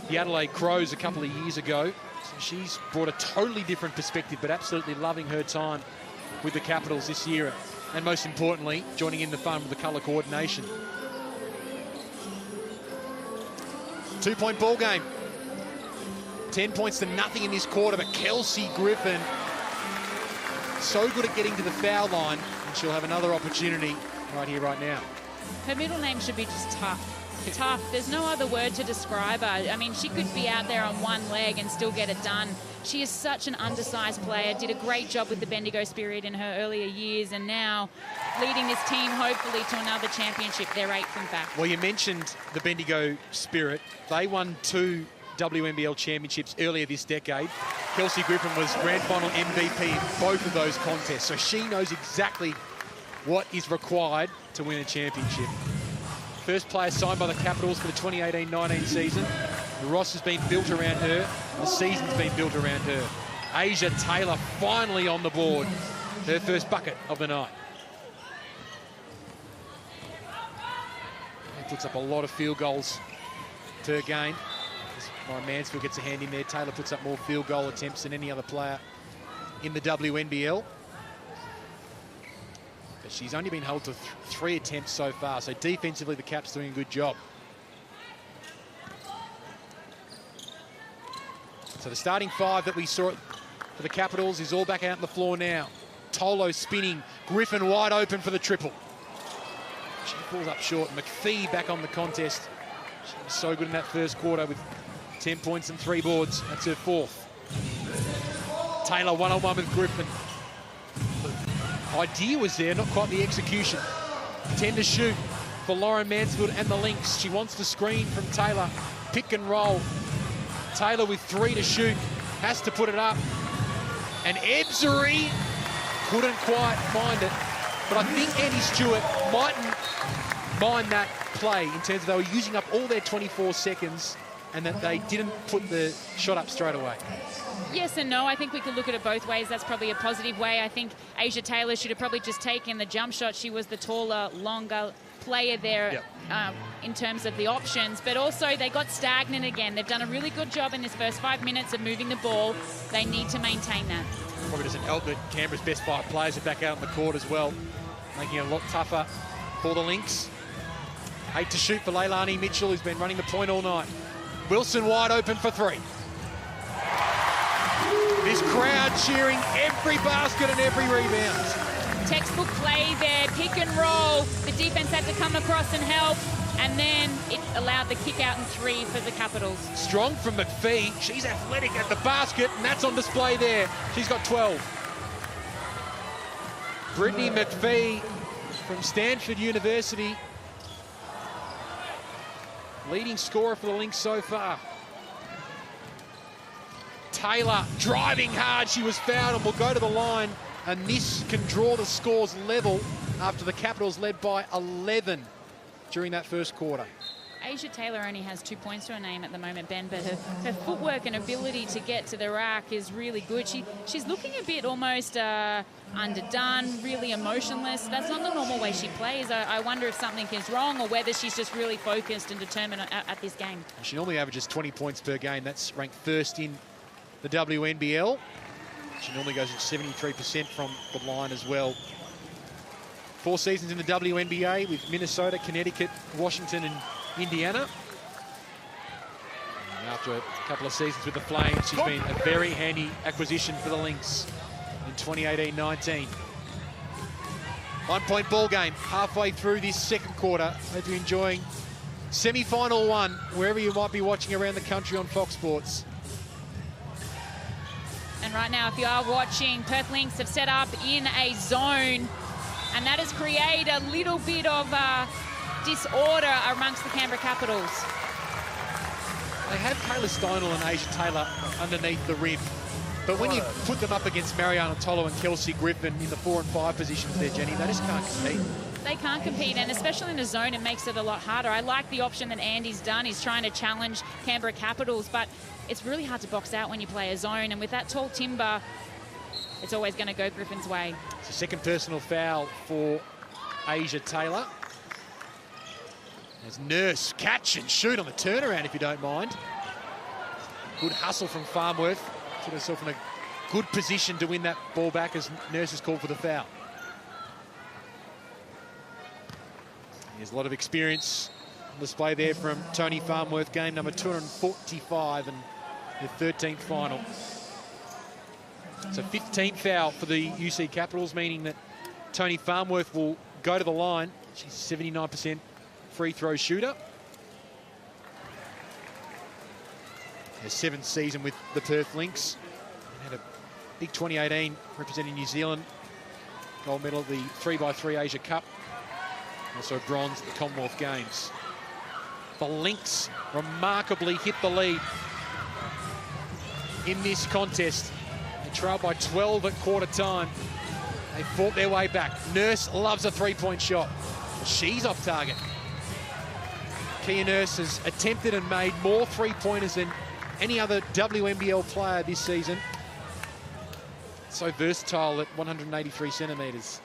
the Adelaide Crows a couple of years ago. So she's brought a totally different perspective, but absolutely loving her time with the Capitals this year. And most importantly, joining in the fun with the colour coordination. 2-point ball game. 10 points to nothing in this quarter, but Kelsey Griffin so good at getting to the foul line, and she'll have another opportunity right here, right now. Her middle name should be just tough. Tough. There's no other word to describe her. I mean, she could be out there on one leg and still get it done. She is such an undersized player, did a great job with the Bendigo Spirit in her earlier years, and now leading this team, hopefully, to another championship. They're 8th, in fact. Well, you mentioned the Bendigo Spirit. They won 2 WNBL championships earlier this decade. Kelsey Griffin was grand final MVP in both of those contests, so she knows exactly what is required to win a championship. First player signed by the Capitals for the 2018-19 season. The roster's been built around her. The season's been built around her. Asia Taylor finally on the board. Her first bucket of the night. It puts up a lot of field goals per game. Ryan Mansfield gets a hand in there. Taylor puts up more field goal attempts than any other player in the WNBL. But she's only been held to 3 attempts so far, so defensively the Caps doing a good job. So the starting 5 that we saw for the Capitals is all back out on the floor now. Tolo spinning, Griffin wide open for the triple. She falls up short. McPhee back on the contest. She was so good in that first quarter with 10 points and 3 boards. That's her 4th. Taylor one-on-one with Griffin. Idea was there, not quite the execution. 10 to shoot for Lauren Mansfield and the Lynx. She wants to screen from Taylor. Pick and roll. Taylor with 3 to shoot. Has to put it up. And Ebsbury couldn't quite find it. But I think Andy Stewart mightn't mind that play in terms of they were using up all their 24 seconds and that they didn't put the shot up straight away. Yes and no. I think we could look at it both ways. That's probably a positive way. I think Asia Taylor should have probably just taken the jump shot. She was the taller, longer player there in terms of the options. But also they got stagnant again. They've done a really good job in this first 5 minutes of moving the ball. They need to maintain that. Probably doesn't help that Canberra's best 5 players are back out on the court as well, making it a lot tougher for the Lynx. 8 to shoot for Leilani Mitchell, who's been running the point all night. Wilson wide open for 3. This crowd cheering every basket and every rebound. Textbook play there, pick and roll. The defense had to come across and help, and then it allowed the kick out and 3 for the Capitals. Strong from McPhee. She's athletic at the basket, and that's on display there. She's got 12. Brittany McPhee from Stanford University, leading scorer for the Lynx so far. Taylor driving hard. She was fouled and will go to the line. And this can draw the scores level after the Capitals led by 11 during that first quarter. Asia Taylor only has 2 points to her name at the moment, Ben, but her footwork and ability to get to the rack is really good. She's looking a bit almost underdone, really emotionless. That's not the normal way she plays. I wonder if something is wrong or whether she's just really focused and determined at this game. She normally averages 20 points per game. That's ranked first in the WNBL. She normally goes at 73% from the line as well. 4 seasons in the WNBA with Minnesota, Connecticut, Washington and Indiana. And after a couple of seasons with the Flames, she's been a very handy acquisition for the Lynx in 2018-19. 1-point ball game halfway through this second quarter. Hope you're enjoying semi-final 1 wherever you might be watching around the country on Fox Sports. And right now, if you are watching, Perth Lynx have set up in a zone, and that has created a little bit of disorder amongst the Canberra Capitals. They have Kayla Steinel and Asia Taylor underneath the rim, but when you put them up against Mariana Tolo and Kelsey Griffin in the 4 and 5 positions there, Jenny, they just can't compete. They can't compete, and especially in a zone, it makes it a lot harder. I like the option that Andy's done. He's trying to challenge Canberra Capitals, but it's really hard to box out when you play a zone, and with that tall timber, it's always going to go Griffin's way. It's a second personal foul for Asia Taylor. There's Nurse catch and shoot on the turnaround, if you don't mind. Good hustle from Farmworth. Put herself in a good position to win that ball back as Nurse is called for the foul. There's a lot of experience on display there from Tony Farmworth, game number 245 and the 13th final. It's a 15th foul for the UC Capitals, meaning that Tony Farmworth will go to the line. She's 79% free throw shooter. Her 7th season with the Perth Lynx. And had a big 2018 representing New Zealand. Gold medal at the 3x3 Asia Cup. Also bronze at the Commonwealth Games. The Lynx remarkably hit the lead in this contest. They trailed by 12 at quarter time. They fought their way back. Nurse loves a 3-point shot. She's off target. Kia Nurse has attempted and made more 3-pointers than any other WNBL player this season. So versatile at 183 centimetres.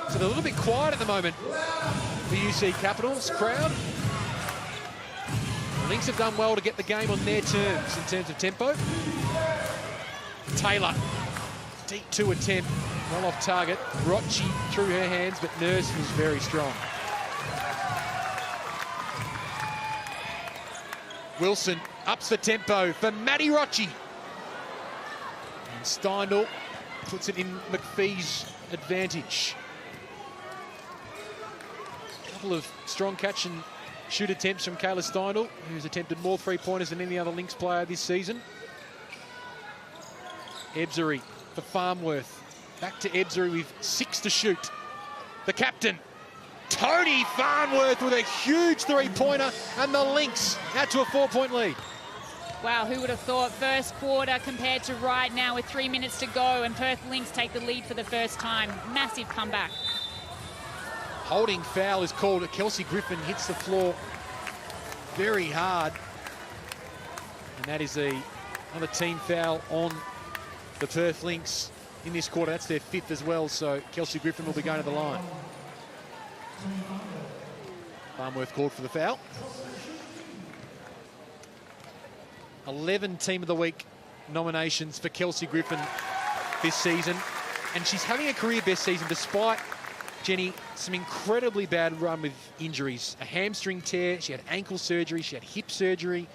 So they're a little bit quiet at the moment, the UC Capitals crowd. The Lynx have done well to get the game on their terms in terms of tempo. Taylor, deep 2 attempt, well off target. Rocci through her hands, but Nurse was very strong. Wilson ups the tempo for Maddie Rocci. And Steindl puts it in McPhee's advantage. Couple of strong catch and shoot attempts from Kayla Steindl, who's attempted more 3-pointers than any other Lynx player this season. Ebzery for Farmworth. Back to Ebzery with 6 to shoot. The captain, Tony Farmworth, with a huge 3-pointer, and the Lynx out to a 4-point lead. Wow, who would have thought first quarter compared to right now with 3 minutes to go, and Perth Lynx take the lead for the first time. Massive comeback. Holding foul is called. Kelsey Griffin hits the floor very hard. And that is another team foul on the Perth Lynx in this quarter. That's their 5th as well, so Kelsey Griffin will be going to the line. Farnworth called for the foul. 11 Team of the Week nominations for Kelsey Griffin this season. And she's having a career best season despite, Jenny, some incredibly bad run with injuries. A hamstring tear, she had ankle surgery, she had hip surgery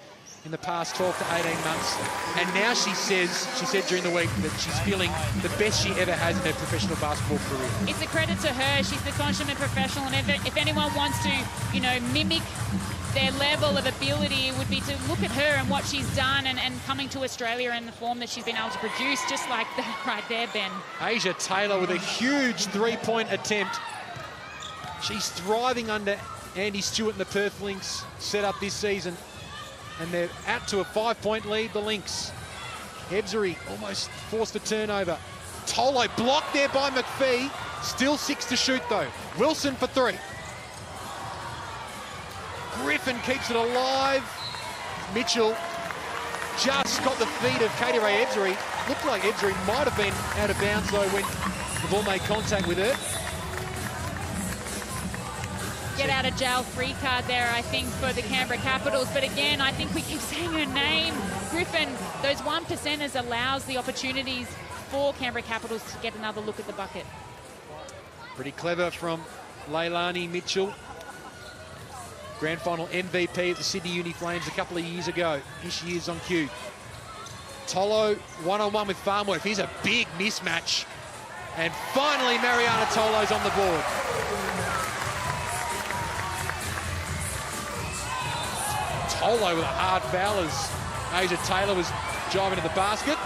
in the past 12 to 18 months. And now she said during the week that she's feeling the best she ever has in her professional basketball career. It's a credit to her. She's the consummate professional, and if anyone wants to, you know, mimic their level of ability, it would be to look at her and what she's done and coming to Australia in the form that she's been able to produce, just like that right there, Ben. Asia Taylor with a huge three-point attempt. She's thriving under Andy Stewart and the Perth Lynx setup this season. And they're out to a 5-point lead, the Lynx. Ebzery almost forced a turnover. Tolo blocked there by McPhee. Still 6 to shoot, though. Wilson for 3. Griffin keeps it alive. Mitchell just got the feet of Katie Ray Ebzery. Looked like Ebzery might have been out of bounds, though, when the ball made contact with her. Get out of jail free card there, I think, for the Canberra Capitals. But again, I think we keep saying her name. Griffin, those 1%ers allows the opportunities for Canberra Capitals to get another look at the bucket. Pretty clever from Leilani Mitchell. Grand final MVP of the Sydney Uni Flames a couple of years ago. Here she is on cue. Tolo one-on-one with Farnworth. Here's a big mismatch. And finally, Mariana Tolo's on the board. Tolo with a hard foul as Asia Taylor was driving to the basket.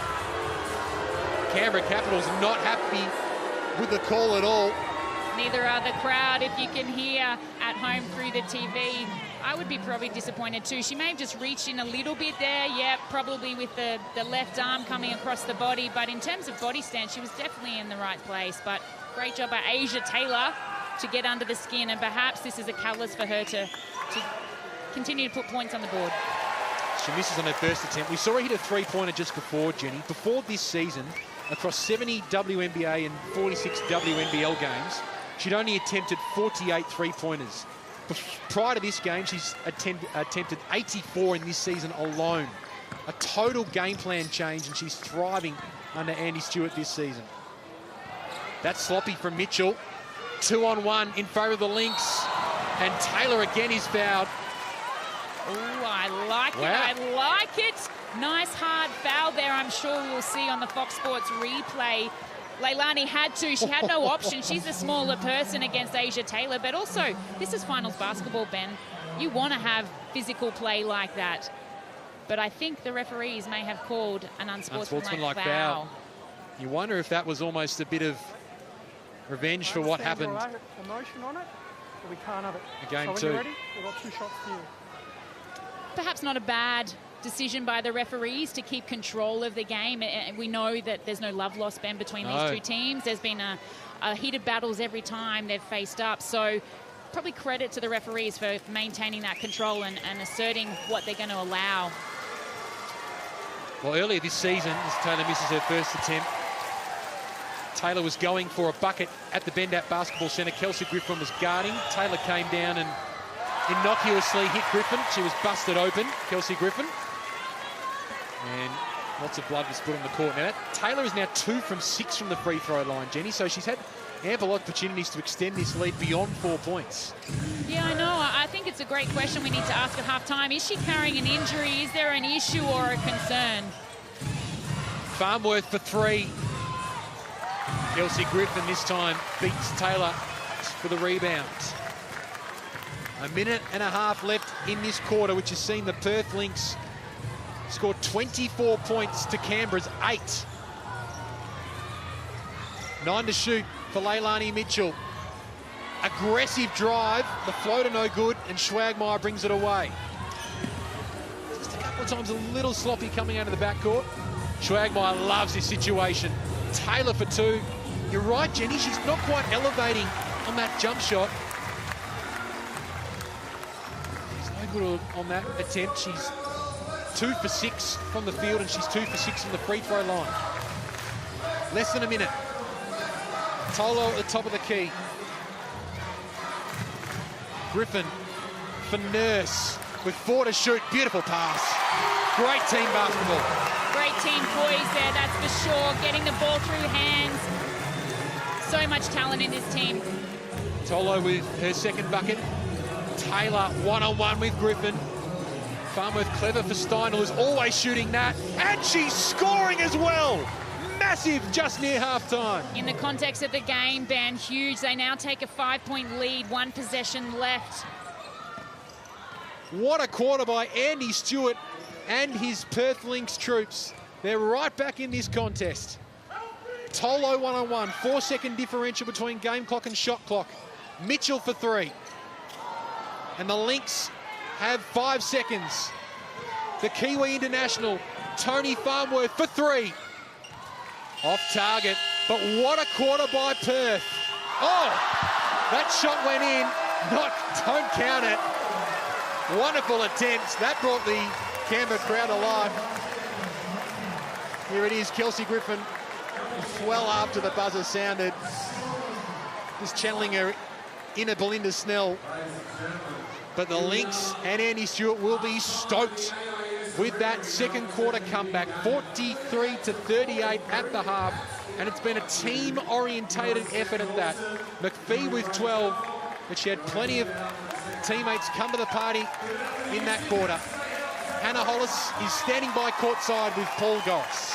Canberra Capitals not happy with the call at all. Neither are the crowd, if you can hear at home through the TV. I would be probably disappointed too. She may have just reached in a little bit there. Yeah, probably with the left arm coming across the body. But in terms of body stance, she was definitely in the right place. But great job by Asia Taylor to get under the skin. And perhaps this is a catalyst for her to continue to put points on the board. She misses on her first attempt. We saw her hit a three-pointer just before, Jenny. Before this season, across 70 WNBA and 46 WNBL games, she'd only attempted 48 three-pointers. Prior to this game, she's attempted 84 in this season alone. A total game plan change, and she's thriving under Andy Stewart this season. That's sloppy from Mitchell. 2-on-1 in favour of the Lynx. And Taylor again is fouled. Oh, I like it. I like it. Nice hard foul there. I'm sure we'll see on the Fox Sports replay. Leilani had to. She had no option. She's a smaller person against Asia Taylor. But also, this is finals basketball, Ben. You want to have physical play like that. But I think the referees may have called an unsportsmanlike foul. You wonder if that was almost a bit of revenge for what happened. Emotion on it, but we can't have it. Game so when two. you're ready, we've got 2 shots for you. Perhaps not a bad decision by the referees to keep control of the game. We know that there's no love lost, Ben, between these two teams. There's been a heated battles every time they've faced up. So probably credit to the referees for maintaining that control and asserting what they're going to allow. Well, earlier this season, as Taylor misses her first attempt, Taylor was going for a bucket at the Bendat Basketball Centre. Kelsey Griffin was guarding. Taylor came down and innocuously hit Griffin. She was busted open, Kelsey Griffin. And lots of blood was put on the court. Now, Taylor is now 2 from 6 from the free throw line, Jenny, so she's had ample opportunities to extend this lead beyond 4 points. Yeah, I know. I think it's a great question we need to ask at halftime. Is she carrying an injury? Is there an issue or a concern? Farnworth for 3. Kelsey Griffin this time beats Taylor for the rebound. A minute and a half left in this quarter, which has seen the Perth Lynx score 24 points to Canberra's 8. 9 to shoot for Leilani Mitchell. Aggressive drive, the floater no good, and Schwagmeyer brings it away. Just a couple couple of times a little sloppy coming out of the backcourt. Schwagmeyer loves this situation. Taylor for 2. You're right, Jenny, she's not quite elevating on that jump shot. She's no good on that attempt. She's 2 for 6 from the field, and she's 2 for 6 from the free throw line. Less than a minute. Tolo at the top of the key. Griffin for Nurse with 4 to shoot. Beautiful pass. Great team basketball. Great team poise there, that's for sure. Getting the ball through hands. So much talent in this team. Tolo with her second bucket. Taylor one-on-one with Griffin. Farnworth clever for Stein, who's always shooting that. And she's scoring as well. Massive just near half-time. In the context of the game, Ben, huge. They now take a 5-point lead, 1 possession left. What a quarter by Andy Stewart and his Perth Lynx troops. They're right back in this contest. Tolo one-on-one, 4-second differential between game clock and shot clock. Mitchell for 3. And the Lynx have 5 seconds. The Kiwi international, Tony Farnworth for 3. Off target, but what a quarter by Perth. Oh, that shot went in. Don't count it. Wonderful attempts. That brought the Canberra crowd alive. Here it is, Kelsey Griffin, well after the buzzer sounded. Just channeling her inner Belinda Snell. But the Lynx and Andy Stewart will be stoked with that second quarter comeback, 43 to 38 at the half, and it's been a team-orientated effort at that. McPhee with 12, but she had plenty of teammates come to the party in that quarter. Hannah Hollis is standing by courtside with Paul Goss.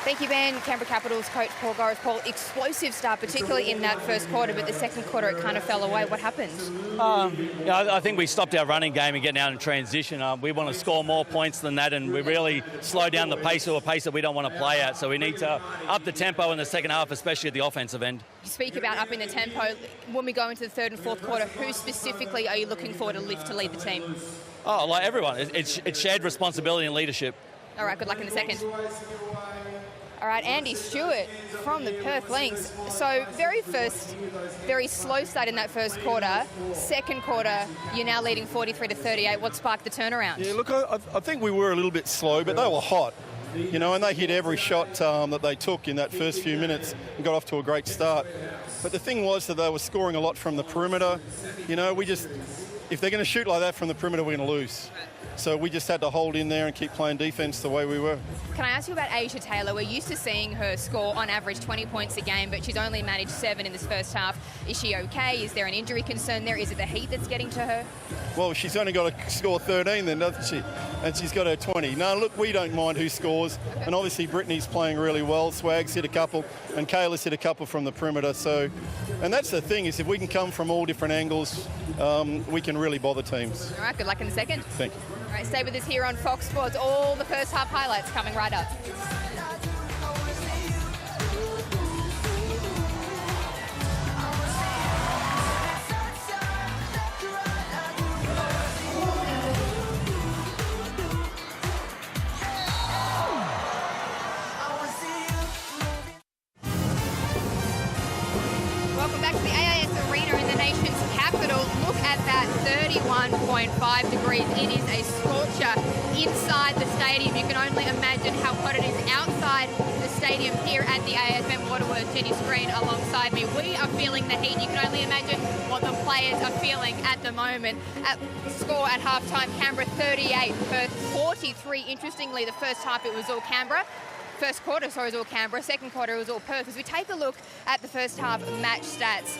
Thank you, Ben. Canberra Capitals coach Paul Goris. Paul, explosive start, particularly in that first quarter, but the second quarter it kind of fell away. What happened? I think we stopped our running game and getting out in transition. We want to score more points than that, and we really slow down the pace to a pace that we don't want to play at. So we need to up the tempo in the second half, especially at the offensive end. You speak about upping the tempo. When we go into the third and fourth quarter, who specifically are you looking for to lift to lead the team? Oh, like everyone. It's shared responsibility and leadership. All right, good luck in the second. All right, Andy Stewart from the Perth Lynx. So very slow start in that first quarter. Second quarter, you're now leading 43 to 38. What sparked the turnaround? Yeah, look, I think we were a little bit slow, but they were hot. You know, and they hit every shot that they took in that first few minutes and got off to a great start. But the thing was that they were scoring a lot from the perimeter. You know, if they're going to shoot like that from the perimeter, we're going to lose. So we just had to hold in there and keep playing defense the way we were. Can I ask you about Asia Taylor? We're used to seeing her score on average 20 points a game, but she's only managed 7 in this first half. Is she okay? Is there an injury concern there? Is it the heat that's getting to her? Well, she's only got to score 13 then, doesn't she? And she's got her 20. No, look, we don't mind who scores. Okay. And obviously Brittany's playing really well. Swag's hit a couple and Kayla's hit a couple from the perimeter. So, and that's the thing, is if we can come from all different angles, we can really bother teams. All right, good luck in the second. Thank you. All right, stay with us here on Fox Sports. All the first half highlights coming right up. Welcome back to the AIS Arena in the nation's capital. Look at that, 31.5 degrees. It is a scorcher inside the stadium. You can only imagine how hot it is outside the stadium here at the AFM Waterworks. Jenny Screen alongside me. We are feeling the heat. You can only imagine what the players are feeling at the moment. At score at halftime, Canberra 38, Perth 43. Interestingly, the first half it was all Canberra. First quarter, sorry, it was all Canberra. Second quarter, it was all Perth. As we take a look at the first half match stats,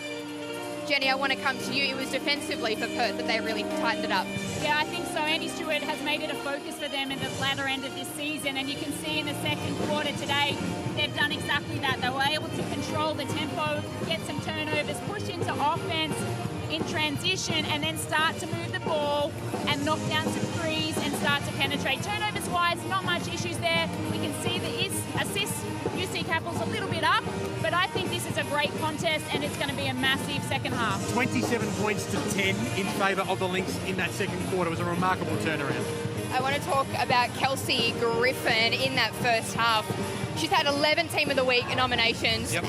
Jenny, I want to come to you. It was defensively for Perth that they really tightened it up. Yeah, I think so. Andy Stewart has made it a focus for them in the latter end of this season, and you can see in the second quarter today, they've done exactly that. They were able to control the tempo, get some turnovers, push into offense in transition, and then start to move the ball and knock down some threes and start to penetrate. Turnovers-wise, not much issues there. We can see the assists, UC Capitals a little bit up, but I think this is a great contest and it's going to be a massive second half. 27 points to 10 in favour of the Lynx in that second quarter was a remarkable turnaround. I want to talk about Kelsey Griffin in that first half. She's had 11 Team of the Week nominations. Yep.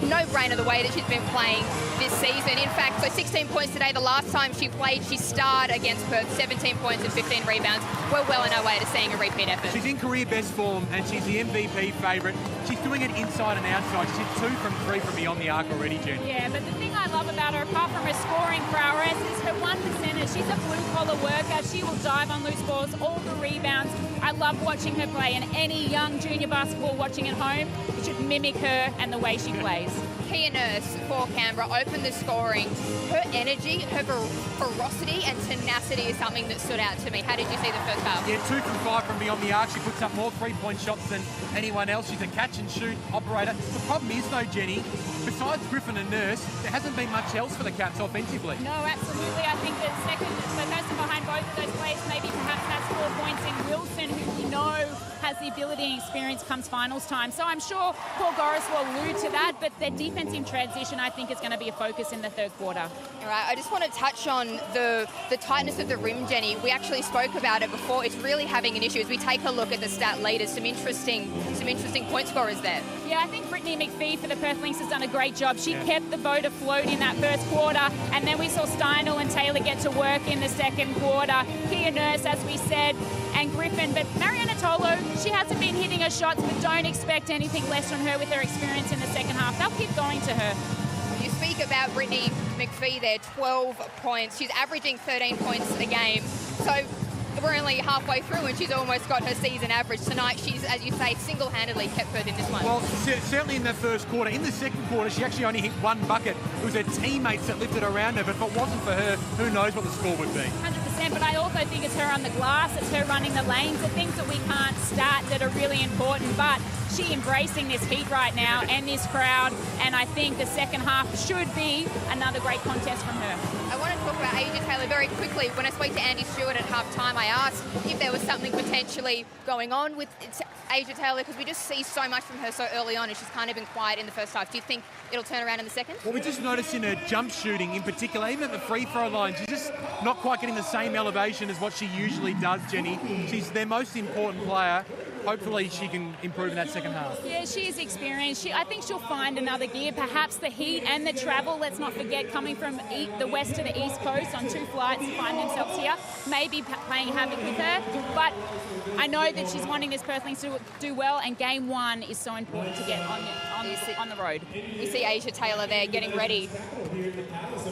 No-brainer the way that she's been playing this season. In fact, so 16 points today. The last time she played, she starred against Perth, 17 points and 15 rebounds. We're well on our way to seeing a repeat effort. She's in career best form and she's the MVP favourite. She's doing it inside and outside. She's hit 2 from 3 from beyond the arc already, Jen. Yeah, but the thing I love about her, apart from her scoring prowess, is her 1%er. She's a blue-collar worker. She will dive on loose balls, all the rebounds. I love watching her play, and any young junior basketball watching at home should mimic her and the way she plays. Kia Nurse for Canberra opened the scoring. Her energy, her ferocity and tenacity is something that stood out to me. How did you see the first half? Yeah, 2 from 5 from beyond the arc. She puts up more three-point shots than anyone else. She's a catch-and-shoot operator. The problem is, though, Jenny, besides Griffin and Nurse, there hasn't been much else for the Cats offensively. No, absolutely. I think that the person behind both of those players maybe perhaps has 4 points in Wilson, who we know has the ability and experience comes finals time. So I'm sure Paul Goris will allude to that, but their defensive transition, I think, is going to be a focus in the third quarter. All right, I just want to touch on the tightness of the rim, Jenny. We actually spoke about it before. It's really having an issue. As we take a look at the stat leaders, some interesting point scorers there. Yeah, I think Brittany McPhee for the Perth Lynx has done a great job. She kept the boat afloat in that first quarter, and then we saw Steinel and Taylor get to work in the second quarter. Kia Nurse, as we said, and Griffin. But Mariana Tolo, she hasn't been hitting her shots, but don't expect anything less from her with her experience in the second half. They'll keep going to her. You speak about Brittany McPhee there, 12 points. She's averaging 13 points a game. So we're only halfway through and she's almost got her season average. Tonight, she's, as you say, single-handedly kept Perth in this one. Well, certainly in the first quarter. In the second quarter, she actually only hit 1 bucket. It was her teammates that lifted around her, but if it wasn't for her, who knows what the score would be. 100%, but I also think it's her on the glass, it's her running the lanes, the things that we can't stat that are really important, but she embracing this heat right now and this crowd, and I think the second half should be another great contest from her. I want to talk about Asia Taylor very quickly. When I spoke to Andy Stewart at halftime, I asked if there was something potentially going on with Asia Taylor, because we just see so much from her so early on, and she's kind of been quiet in the first half. Do you think it'll turn around in the second? Well, we just noticed in her jump shooting in particular, even at the free throw line, she's just not quite getting the same elevation as what she usually does, Jenny. She's their most important player. Hopefully she can improve in that second half. Yeah, she is experienced. I think she'll find another gear. Perhaps the heat and the travel, let's not forget, coming from the west to the east coast on 2 flights to find themselves here, maybe playing havoc with her. But I know that she's wanting this Perth Lynx to do well, and game 1 is so important to get on the road. You see Asia Taylor there getting ready.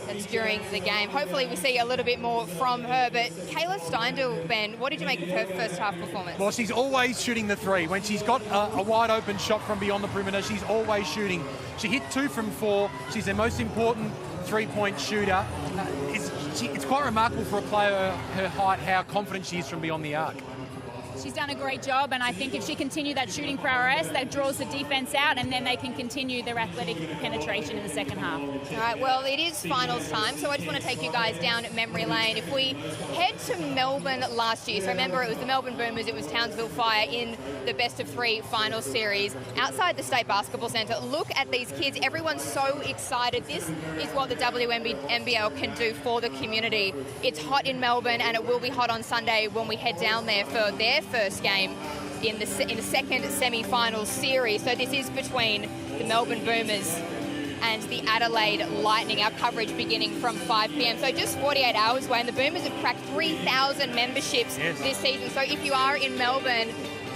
That's during the game. Hopefully we see a little bit more from her. But Kayla Steindl, Ben, what did you make of her first half performance? Well, she's always shooting the 3. When she's got a wide open shot from beyond the perimeter, she's always shooting. She hit 2 from 4. She's their most important 3-point shooter. It's quite remarkable for a player her height how confident she is from beyond the arc. She's done a great job, and I think if she continues that shooting prowess, that draws the defense out, and then they can continue their athletic penetration in the second half. All right, well, it is finals time, so I just want to take you guys down at memory lane. If we head to Melbourne last year, so remember it was the Melbourne Boomers, it was Townsville Fire in the best-of-3 finals series. Outside the State Basketball Centre, look at these kids. Everyone's so excited. This is what the WNBL can do for the community. It's hot in Melbourne, and it will be hot on Sunday when we head down there for their first game in the second semi-final series. So this is between the Melbourne Boomers and the Adelaide Lightning. Our coverage beginning from 5 p.m. So just 48 hours away, and the Boomers have cracked 3,000 memberships this season. So if you are in Melbourne,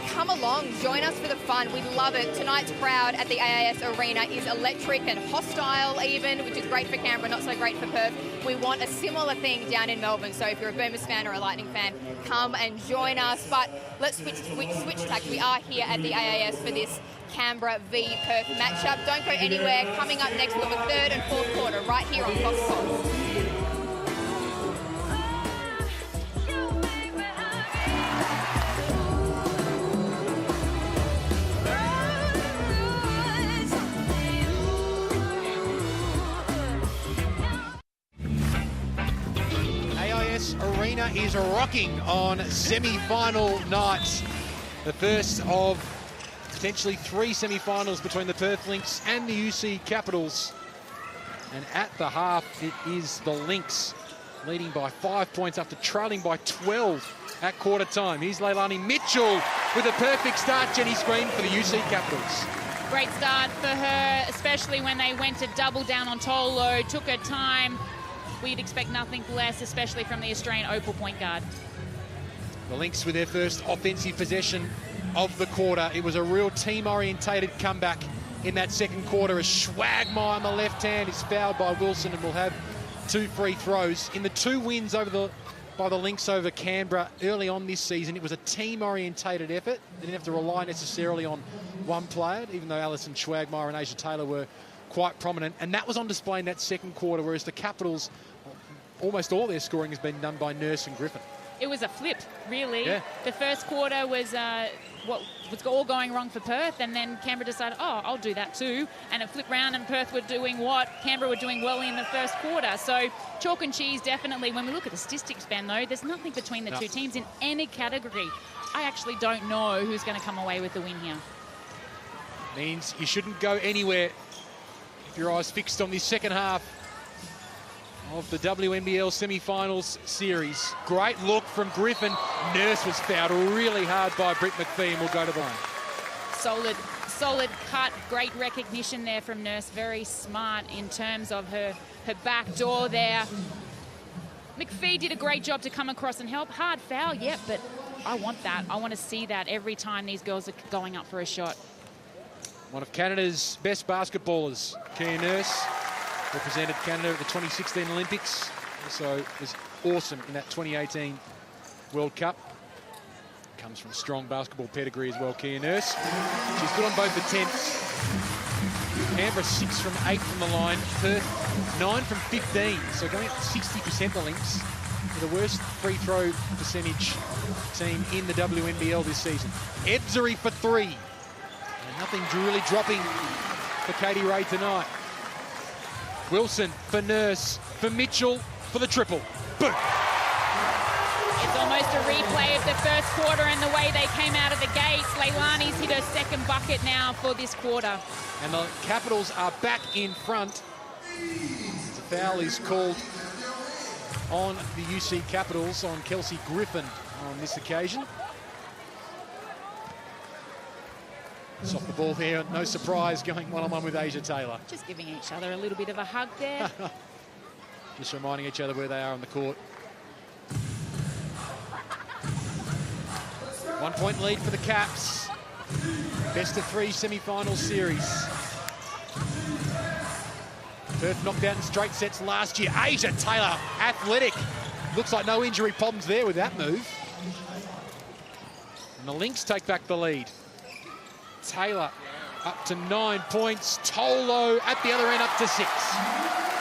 come along, join us for the fun. We love it. Tonight's crowd at the AIS Arena is electric and hostile even, which is great for Canberra, not so great for Perth. We want a similar thing down in Melbourne. So if you're a Boomers fan or a Lightning fan, come and join us. But let's switch tack. We are here at the AIS for this Canberra v Perth matchup. Don't go anywhere. Coming up next, we've got the third and fourth quarter right here on Fox Sports. Arena is rocking on semi-final nights. The first of potentially 3 semi-finals between the Perth Lynx and the UC Capitals. And at the half, it is the Lynx leading by 5 points after trailing by 12 at quarter time. Here's Leilani Mitchell with a perfect start, Jenny Screen, for the UC Capitals. Great start for her, especially when they went to double down on Tolo, took her time. We'd expect nothing less, especially from the Australian Opal point guard. The Lynx with their first offensive possession of the quarter. It was a real team-orientated comeback in that second quarter as Schwagmeyer on the left hand is fouled by Wilson and will have 2 free throws. In the 2 wins by the Lynx over Canberra early on this season, it was a team-orientated effort. They didn't have to rely necessarily on one player, even though Alison Schwagmeyer and Asia Taylor were quite prominent. And that was on display in that second quarter, whereas the Capitals, almost all their scoring has been done by Nurse and Griffin. It was a flip, really. Yeah. The first quarter was what was all going wrong for Perth, and then Canberra decided, oh, I'll do that too. And it flipped round, and Perth were doing what Canberra were doing well in the first quarter. So chalk and cheese, definitely. When we look at the statistics, Ben, though, there's nothing between the two teams in any category. I actually don't know who's going to come away with the win here. Means you shouldn't go anywhere if your eyes fixed on this second half of the WNBL semi-finals series. Great look from Griffin. Nurse was fouled really hard by Britt McPhee and will go to the line. Solid cut. Great recognition there from Nurse. Very smart in terms of her back door there. McPhee did a great job to come across and help. Hard foul, yep, but I want that. I want to see that every time these girls are going up for a shot. One of Canada's best basketballers, Kia Nurse, represented Canada at the 2016 Olympics. Also was awesome in that 2018 World Cup. Comes from strong basketball pedigree as well, Kia Nurse. She's good on both attempts. Canberra 6 from 8 from the line. Perth 9 from 15. So going up to 60% the Lynx. The worst free throw percentage team in the WNBL this season. Ebzery for 3. And nothing really dropping for Katie Ray tonight. Wilson for Nurse, for Mitchell, for the triple. Boom! It's almost a replay of the first quarter and the way they came out of the gates. Leilani's hit her second bucket now for this quarter. And the Capitals are back in front. The foul is called on the UC Capitals, on Kelsey Griffin on this occasion. It's off the ball here, no surprise, going one-on-one with Asia Taylor. Just giving each other a little bit of a hug there. Just reminding each other where they are on the court. 1 point lead for the Caps. Best of 3 semi-final series. Perth knocked out in straight sets last year. Asia Taylor, athletic. Looks like no injury problems there with that move. And the Lynx take back the lead. Taylor up to 9 points. Tolo at the other end up to 6.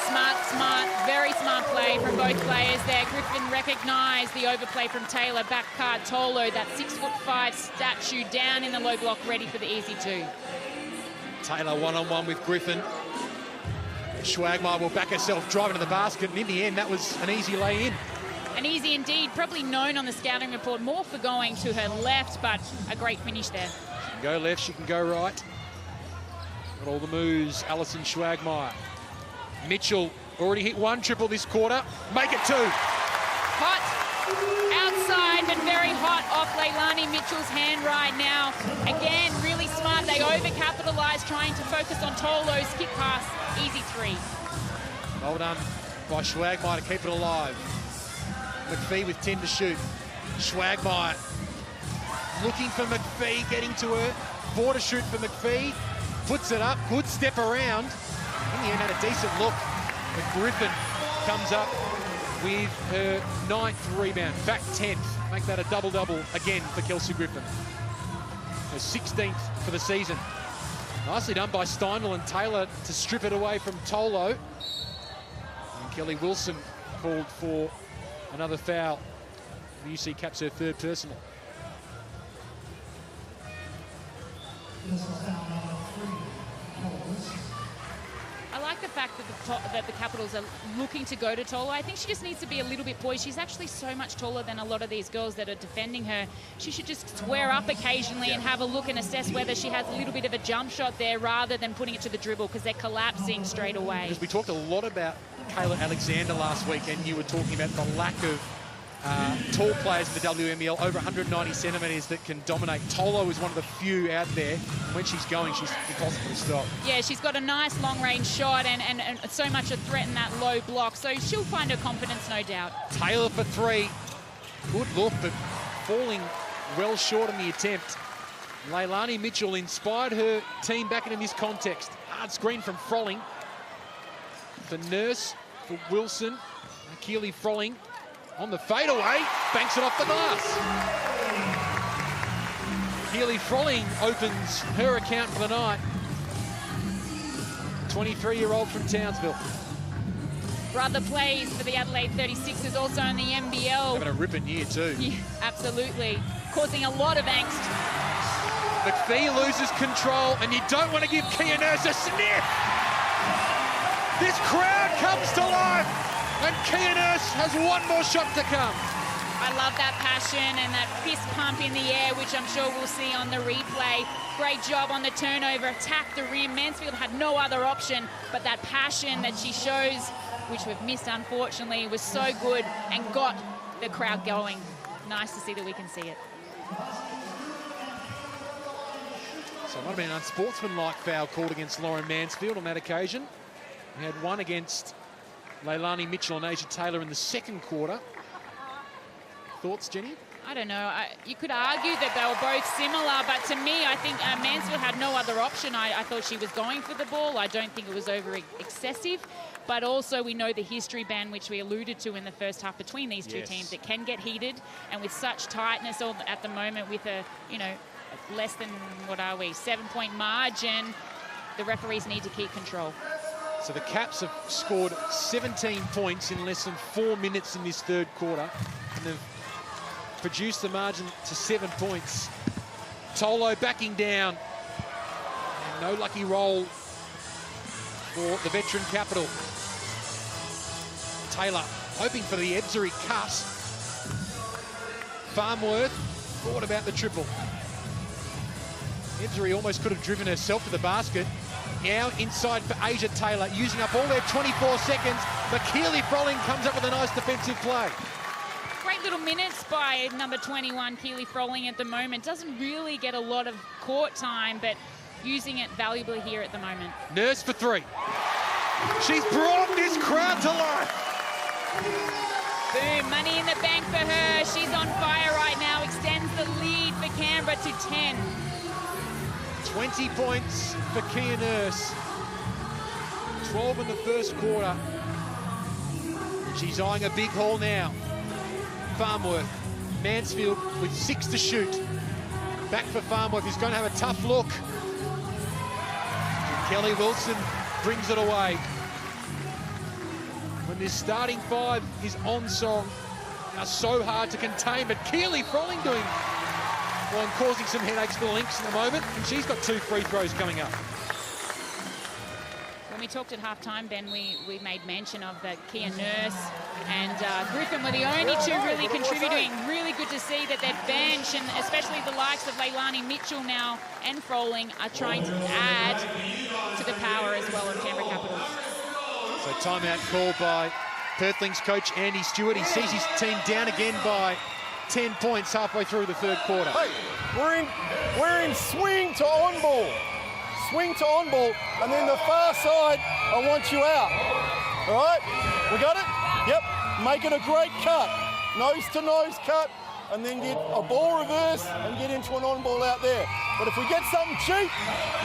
Smart, very smart play from both players there. Griffin recognised the overplay from Taylor. Back card Tolo, that 6'5" statue down in the low block, ready for the easy 2. Taylor one-on-one with Griffin. Schwagmeyer will back herself driving to the basket, and in the end that was an easy lay in. And easy indeed, probably known on the scouting report more for going to her left, but a great finish there. She can go left, she can go right. Got all the moves, Alison Schwagmeyer. Mitchell already hit 1 triple this quarter. Make it 2. Hot outside, but very hot off Leilani Mitchell's hand right now. Again, really smart. They over-capitalised, trying to focus on Tolo's skip pass. Easy 3. Well done by Schwagmeyer to keep it alive. McPhee with 10 to shoot. Schwagmeyer looking for McPhee, getting to her. 4 to shoot for McPhee. Puts it up, good step around. In the end, had a decent look. But Griffin comes up with her 9th rebound. In fact, 10th. Make that a double-double again for Kelsey Griffin. Her 16th for the season. Nicely done by Steindl and Taylor to strip it away from Tolo. And Kelly Wilson called for another foul. The UC Caps her 3rd personal. I like the fact that the Capitals are looking to go to Tolo. I think she just needs to be a little bit poised. She's actually so much taller than a lot of these girls that are defending her. She should just square up occasionally and have a look and assess whether she has a little bit of a jump shot there rather than putting it to the dribble, because they're collapsing straight away. Because we talked a lot about Kayla Alexander last week, and you were talking about the lack of tall players in the WNBL, over 190 centimetres, that can dominate. Tolo is one of the few out there. When she's going, she's impossible to stop. Yeah, she's got a nice long-range shot and so much a threat in that low block. So she'll find her confidence, no doubt. Taylor for three. Good look, but falling well short in the attempt. Leilani Mitchell inspired her team back into this context. Hard screen from Frolling. For Nurse, for Wilson. Keely Frolling on the fadeaway, banks it off the glass. Keely Frolling opens her account for the night. 23-year-old from Townsville. Brother plays for the Adelaide 36ers, also in the NBL. Having a ripping year too. Yeah, absolutely. Causing a lot of angst. McPhee loses control, and you don't want to give Kia Nurse a sniff. This crowd comes to life, and Kia Nurse has one more shot to come. I love that passion and that fist pump in the air, which I'm sure we'll see on the replay. Great job on the turnover, attacked the rim. Mansfield had no other option, but that passion that she shows, which we've missed unfortunately, was so good and got the crowd going. Nice to see that we can see it. So it might have been an unsportsmanlike foul called against Lauren Mansfield on that occasion. We had one against Leilani Mitchell and Asia Taylor in the second quarter. Thoughts, Jenny? I don't know. You could argue that they were both similar, but to me, I think Mansfield had no other option. I thought she was going for the ball. I don't think it was over excessive. But also, we know the history, Ben, which we alluded to in the first half between these two teams. It can get heated, and with such tightness at the moment, with a, less than, 7-point margin, the referees need to keep control. So the Caps have scored 17 points in less than 4 minutes in this third quarter, and they've produced the margin to 7 points. Tolo backing down. And no lucky roll for the veteran capital. Taylor hoping for the Ebzery cut. Farmworth thought about the triple. Ebzery almost could have driven herself to the basket. Now inside for Asia Taylor, using up all their 24 seconds. But Keely Frolling comes up with a nice defensive play. Great little minutes by number 21, Keely Frolling at the moment. Doesn't really get a lot of court time, but using it valuably here at the moment. Nurse for three. She's brought this crowd to life. Boom, money in the bank for her. She's on fire right now. Extends the lead for Canberra to 10. 20 points for Kia Nurse. 12 in the first quarter. She's eyeing a big haul now. Farmworth. Mansfield with 6 to shoot. Back for Farmworth, who's going to have a tough look. Kelly Wilson brings it away. When this starting five is on song, are so hard to contain, but Keely Frolling doing well and causing some headaches for the Lynx at the moment, and she's got 2 free throws coming up. When we talked at half-time, Ben, we made mention of that Kia Nurse and Griffin were the only two really contributing. Really good to see that their bench, and especially the likes of Leilani Mitchell now and Frolling, are trying to add to the power as well of Canberra Capitals. So timeout called by Perth Lynx coach Andy Stewart. He sees his team down again by 10 points halfway through the third quarter. Hey, we're in swing to on ball. Swing to on ball, and then the far side, I want you out. All right? We got it? Yep. Make it a great cut. Nose to nose cut, and then get a ball reverse and get into an on ball out there. But if we get something cheap,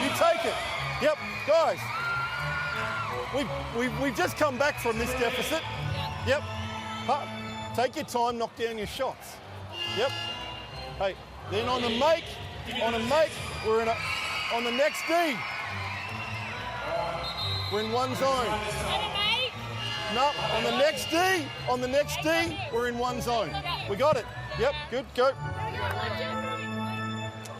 you take it. Yep, guys. We've just come back from this deficit. Yep. Take your time, knock down your shots. Yep. Hey, then on a make, we're in on the next D. We're in one zone. No, on the next D, we're in one zone. We got it. Yep, good, go.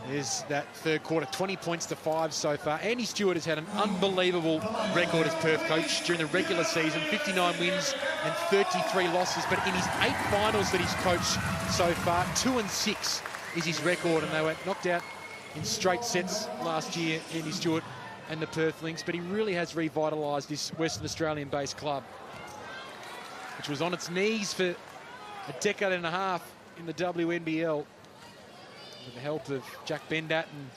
There's that third quarter, 20 points to 5 so far. Andy Stewart has had an unbelievable record as Perth coach during the regular season, 59 wins and 33 losses. But in his 8 finals that he's coached so far, 2-6 is his record, and they were knocked out in straight sets last year, Andy Stewart and the Perth Lynx. But he really has revitalised this Western Australian-based club, which was on its knees for a decade and a half in the WNBL with the help of Jack Bendat and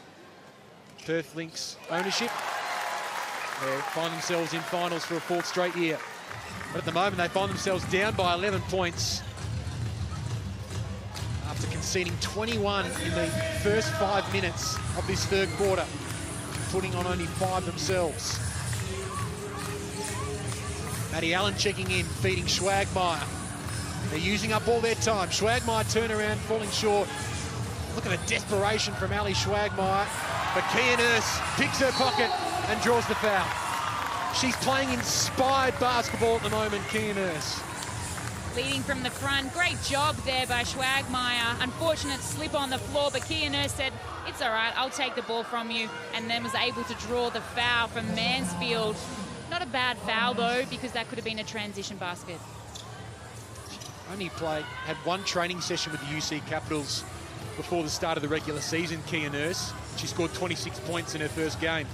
Perth Lynx ownership. They find themselves in finals for a 4th straight year. But at the moment, they find themselves down by 11 points after conceding 21 in the first 5 minutes of this 3rd quarter, putting on only 5 themselves. Maddie Allen checking in, feeding Schwagmeyer. They're using up all their time. Schwagmeyer turnaround, falling short. Look at the desperation from Ali Schwagmeyer. But Kia Nurse picks her pocket and draws the foul. She's playing inspired basketball at the moment, Kia Nurse. Leading from the front. Great job there by Schwagmeyer. Unfortunate slip on the floor, but Kia Nurse said, it's all right, I'll take the ball from you, and then was able to draw the foul from Mansfield. Not a bad foul, though, because that could have been a transition basket. Only had 1 training session with the UC Capitals before the start of the regular season, Kia Nurse. She scored 26 points in her first game.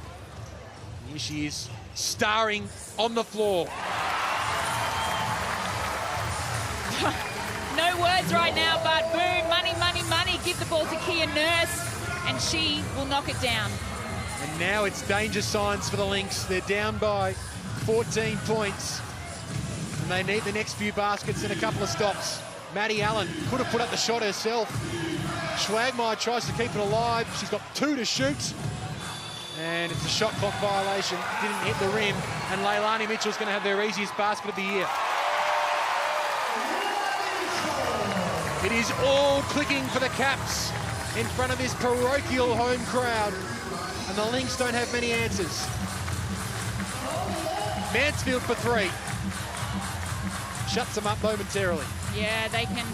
And here she is, starring on the floor. No words right now, but boom, money, money, money. Give the ball to Kia Nurse, and she will knock it down. And now it's danger signs for the Lynx. They're down by 14 points. And they need the next few baskets and a couple of stops. Maddie Allen could have put up the shot herself. Schwagmeyer tries to keep it alive. She's got 2 to shoot. And it's a shot clock violation. Didn't hit the rim. And Leilani Mitchell's going to have their easiest basket of the year. It is all clicking for the Caps in front of this parochial home crowd. And the Lynx don't have many answers. Mansfield for 3. Shuts them up momentarily. Yeah, they can,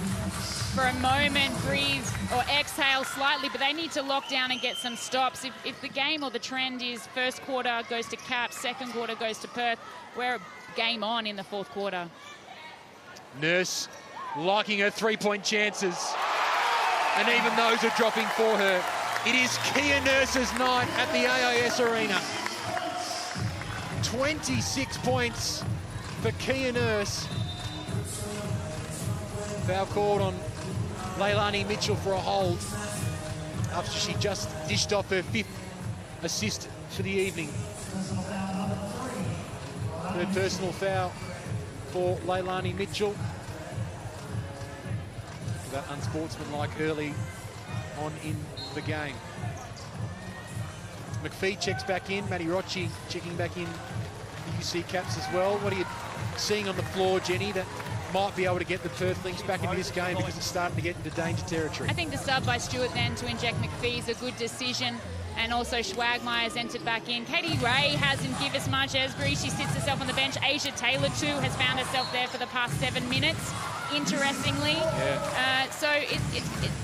for a moment, breathe or exhale slightly, but they need to lock down and get some stops. If the game or the trend is 1st quarter goes to Caps, 2nd quarter goes to Perth, we're game on in the 4th quarter. Nurse liking her 3-point chances. And even those are dropping for her. It is Kia Nurse's night at the AIS Arena. 26 points for Kia Nurse. Foul called on Leilani Mitchell for a hold after she just dished off her 5th assist for the evening. Her personal foul for Leilani Mitchell. That unsportsmanlike early on in the game. McPhee checks back in. Matty Rocci checking back in the UC Caps as well. What are you seeing on the floor, Jenny, that might be able to get the Perth Lynx back into this game because it's starting to get into danger territory? I think the sub by Stewart then to inject McPhee is a good decision. And also Schwagmeyer's entered back in. Katie Ray hasn't give as much. Esbury, she sits herself on the bench. Asia Taylor too has found herself there for the past 7 minutes, interestingly. Yeah. So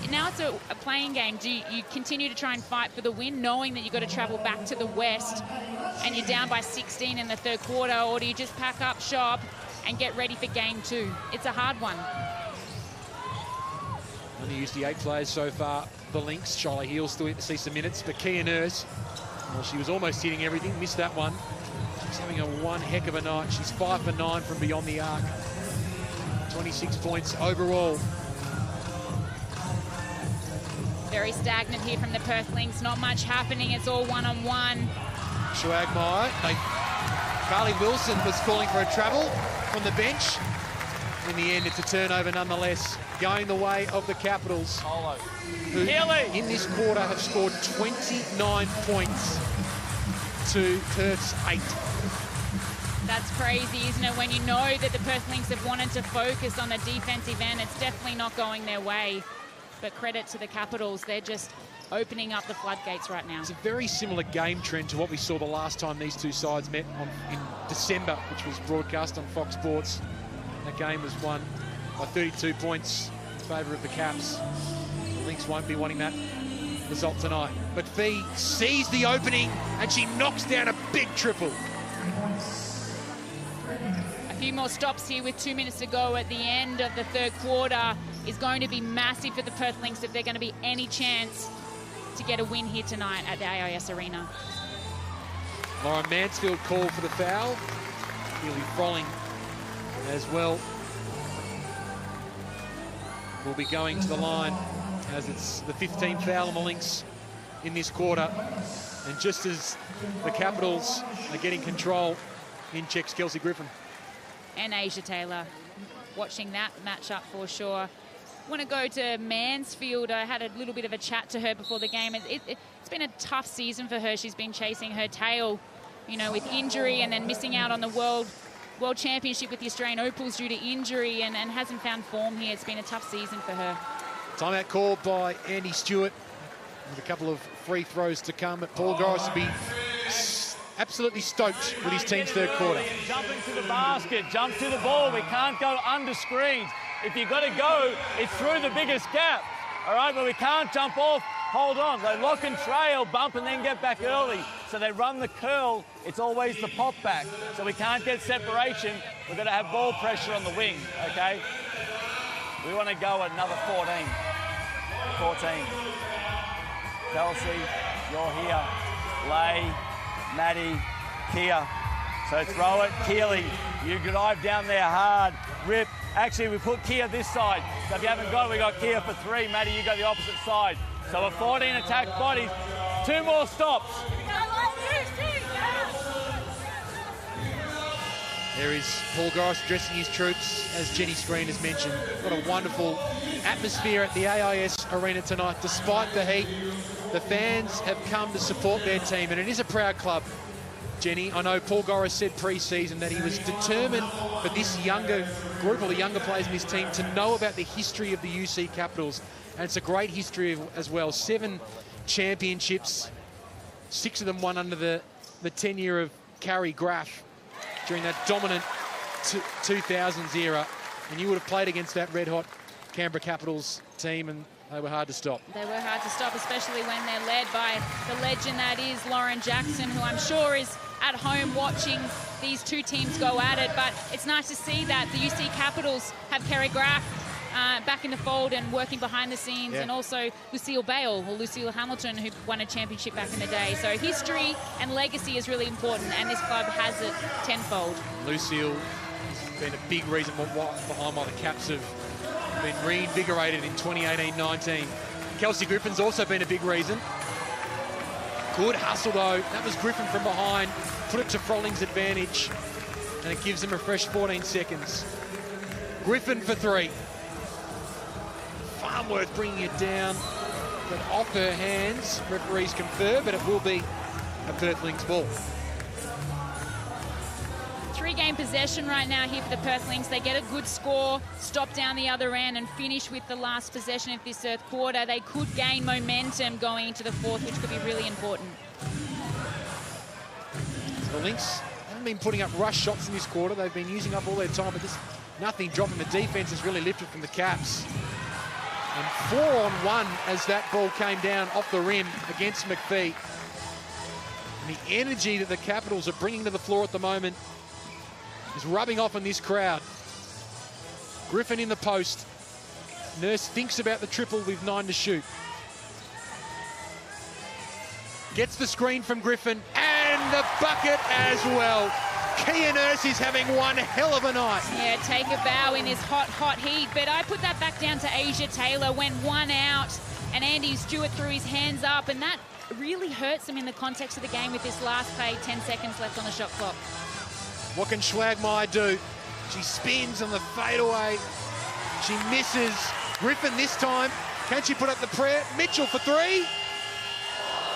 now it's a playing game. Do you continue to try and fight for the win, knowing that you've got to travel back to the West and you're down by 16 in the 3rd quarter, or do you just pack up shop and get ready for game 2? It's a hard one. Only used the 8 players so far. The Lynx, Shyla Heal still to see some minutes, but Kia Nurse, well, she was almost hitting everything, missed that one. She's having one heck of a night. She's 5 for 9 from beyond the arc. 26 points overall. Very stagnant here from the Perth Lynx. Not much happening. It's all one-on-one. Schwagmeyer. Carly Wilson was calling for a travel from the bench. In the end, it's a turnover nonetheless, going the way of the Capitals, who in this quarter have scored 29 points to Perth's 8. That's crazy, isn't it? When you know that the Perth Lynx have wanted to focus on the defensive end, it's definitely not going their way. But credit to the Capitals, they're just opening up the floodgates right now. It's a very similar game trend to what we saw the last time these two sides met in December, which was broadcast on Fox Sports. That game was won by 32 points in favour of the Caps. The Lynx won't be wanting that result tonight. But Fee sees the opening and she knocks down a big triple. A few more stops here with 2 minutes to go at the end of the 3rd quarter is going to be massive for the Perth Lynx if they're going to be any chance to get a win here tonight at the AIS Arena. Lauren Mansfield called for the foul. Keely Frolling as well. will be going to the line as it's the 15th foul on the Lynx in this quarter. And just as the Capitals are getting control, in checks Kelsey Griffin. And Asia Taylor, watching that matchup for sure. Want to go to Mansfield. I had a little bit of a chat to her before the game. It's been a tough season for her. She's been chasing her tail, you know, with injury and then missing out on the World Championship with the Australian Opals due to injury and hasn't found form here. It's been a tough season for her. Timeout called by Andy Stewart with a couple of free throws to come. But Paul Goris will be absolutely stoked with his team's third quarter. Jumping to the basket, jump to the ball. We can't go under screens. If you've got to go, it's through the biggest gap. All right, but we can't jump off. Hold on. They lock and trail, bump, and then get back early. So they run the curl. It's always the pop back. So we can't get separation. We've got to have ball pressure on the wing, okay? We want to go at another 14. 14. Kelsey, you're here. Lay, Maddie, Kia. So throw it, Keely. You drive down there hard. Rip. Actually, we put Kia this side. So if you haven't got it, we got Kia for 3. Maddie, you go the opposite side. So a 14 attack bodies. 2 more stops. There is Paul Goris addressing his troops, as Jenny Screen has mentioned. What a wonderful atmosphere at the AIS Arena tonight. Despite the heat, the fans have come to support their team, and it is a proud club. Jenny, I know Paul Goris said pre-season that he was determined for this younger group, or the younger players in his team, to know about the history of the UC Capitals. And it's a great history as well. 7 championships, 6 of them won under the tenure of Carrie Graff during that dominant 2000s era. And you would have played against that red-hot Canberra Capitals team, and they were hard to stop. They were hard to stop, especially when they're led by the legend that is Lauren Jackson, who I'm sure is at home watching these two teams go at it. But it's nice to see that the UC Capitals have Carrie Graff back in the fold and working behind the scenes, and also Lucille Bale, or Lucille Hamilton, who won a championship back in the day. So history and legacy is really important, and this club has it tenfold. Lucille has been a big reason behind why the Caps have been reinvigorated in 2018-19. Kelsey Griffin's also been a big reason. Good hustle though. That was Griffin from behind. Put it to Frolling's advantage, and it gives them a fresh 14 seconds. Griffin for 3. Farnworth bringing it down, but off her hands. Referees confer, but it will be a Perth Lynx ball. 3-game possession right now here for the Perth Lynx. They get a good score, stop down the other end and finish with the last possession of this third quarter. They could gain momentum going into the fourth, which could be really important. The Lynx haven't been putting up rush shots in this quarter. They've been using up all their time, but just nothing dropping. The defense has really lifted from the Caps. And 4-on-1 as that ball came down off the rim against McPhee. And the energy that the Capitals are bringing to the floor at the moment is rubbing off on this crowd. Griffin in the post. Nurse thinks about the triple with 9 to shoot. Gets the screen from Griffin and the bucket as well. Kia Nurse is having one hell of a night. Yeah, take a bow in this hot, hot heat. But I put that back down to Asia Taylor. Went 1 out and Andy Stewart threw his hands up, and that really hurts him in the context of the game with this last play, 10 seconds left on the shot clock. What can Schwagmeyer do? She spins on the fadeaway. She misses. Griffin this time. Can she put up the prayer? Mitchell for 3.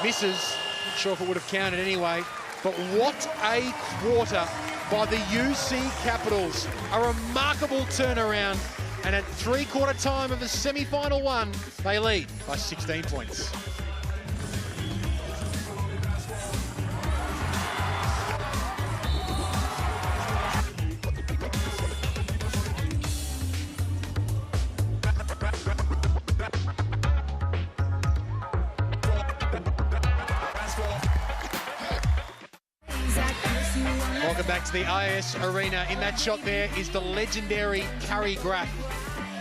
Misses. Not sure if it would have counted anyway. But what a quarter by the UC Capitals. A remarkable turnaround. And at 3/4 time of the semi-final one, they lead by 16 points. Welcome back to the AIS Arena. In that shot there is the legendary Carrie Graff,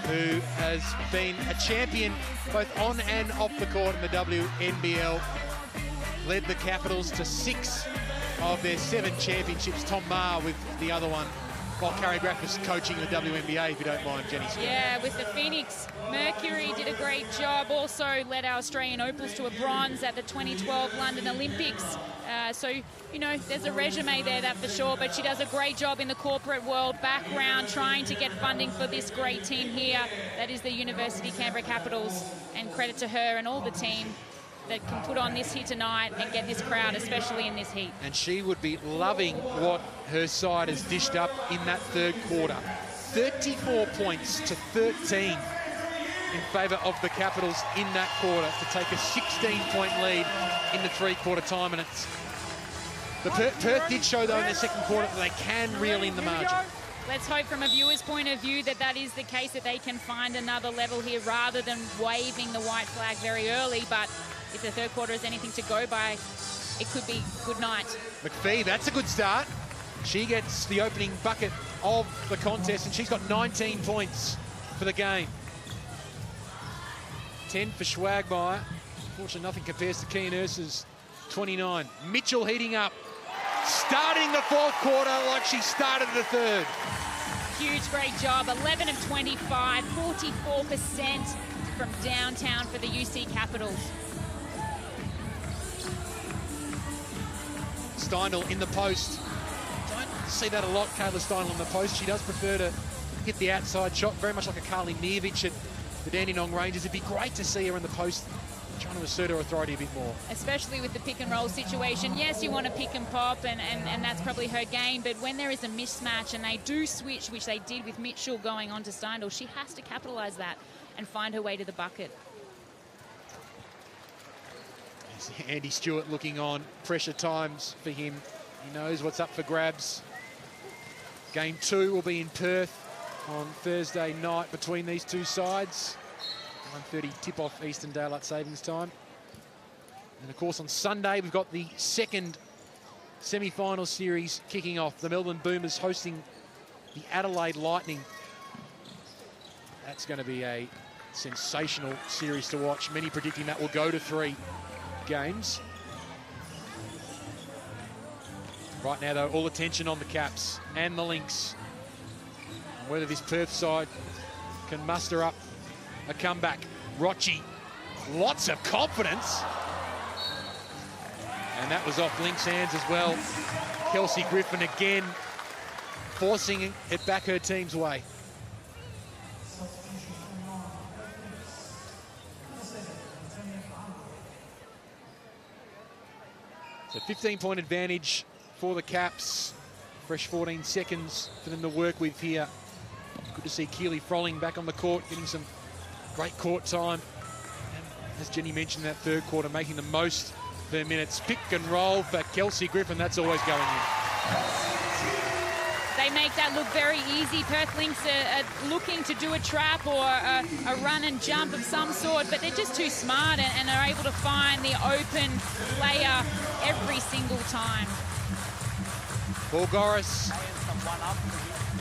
who has been a champion both on and off the court in the WNBL. Led the Capitals to 6 of their 7 championships. Tom Maher with the other one. while Carrie Graff was coaching the WNBA, if you don't mind, Jenny. Yeah, with the Phoenix Mercury, did a great job. Also led our Australian Opals to a bronze at the 2012 London Olympics. So, you know, there's a resume there, that for sure, but she does a great job in the corporate world background, trying to get funding for this great team here. That is the University Canberra Capitals, and credit to her and all the team that can put on this here tonight and get this crowd, especially in this heat. And she would be loving what her side has dished up in that third quarter. 34 points to 13 in favour of the Capitals in that quarter to take a 16-point lead in the three-quarter time. And it's Perth did show, though, in the second quarter that they can reel in the margin. Let's hope from a viewer's point of view that that is the case, that they can find another level here rather than waving the white flag very early. But if the third quarter is anything to go by, it could be good night. McPhee, that's a good start. She gets the opening bucket of the contest, and she's got 19 points for the game. 10 for Schwagmeyer. Unfortunately, nothing compares to Kia Nurse's 29. Mitchell heating up, starting the fourth quarter like she started the third. Huge, great job. 11 of 25, 44% from downtown for the UC Capitals. Steindl in the post. Don't see that a lot, Kayla Steindl in the post. She does prefer to hit the outside shot, very much like a Carly Miovic at the Dandenong Rangers. It'd be great to see her in the post, trying to assert her authority a bit more. Especially with the pick and roll situation. Yes, you want to pick and pop, and that's probably her game, but when there is a mismatch and they do switch, which they did with Mitchell going on to Steindl, she has to capitalise that and find her way to the bucket. Andy Stewart looking on. Pressure times for him. He knows what's up for grabs. Game 2 will be in Perth on Thursday night between these two sides. 9:30 tip-off Eastern Daylight Savings Time. And of course on Sunday we've got the second semi-final series kicking off. The Melbourne Boomers hosting the Adelaide Lightning. That's going to be a sensational series to watch. Many predicting that will go to 3 games. Right now, though, all attention on the Caps and the Lynx. Whether this Perth side can muster up a comeback. Rochi, lots of confidence. And that was off Lynx hands as well. Kelsey Griffin again forcing it back her team's way. So 15-point advantage for the Caps. Fresh 14 seconds for them to work with here. Good to see Keely Froling back on the court, getting some great court time. And as Jenny mentioned, that third quarter, making the most of her minutes. Pick and roll for Kelsey Griffin. That's always going in. They make that look very easy. Perth Lynx are looking to do a trap or a run and jump of some sort, but they're just too smart and are able to find the open player every single time. Paul Goris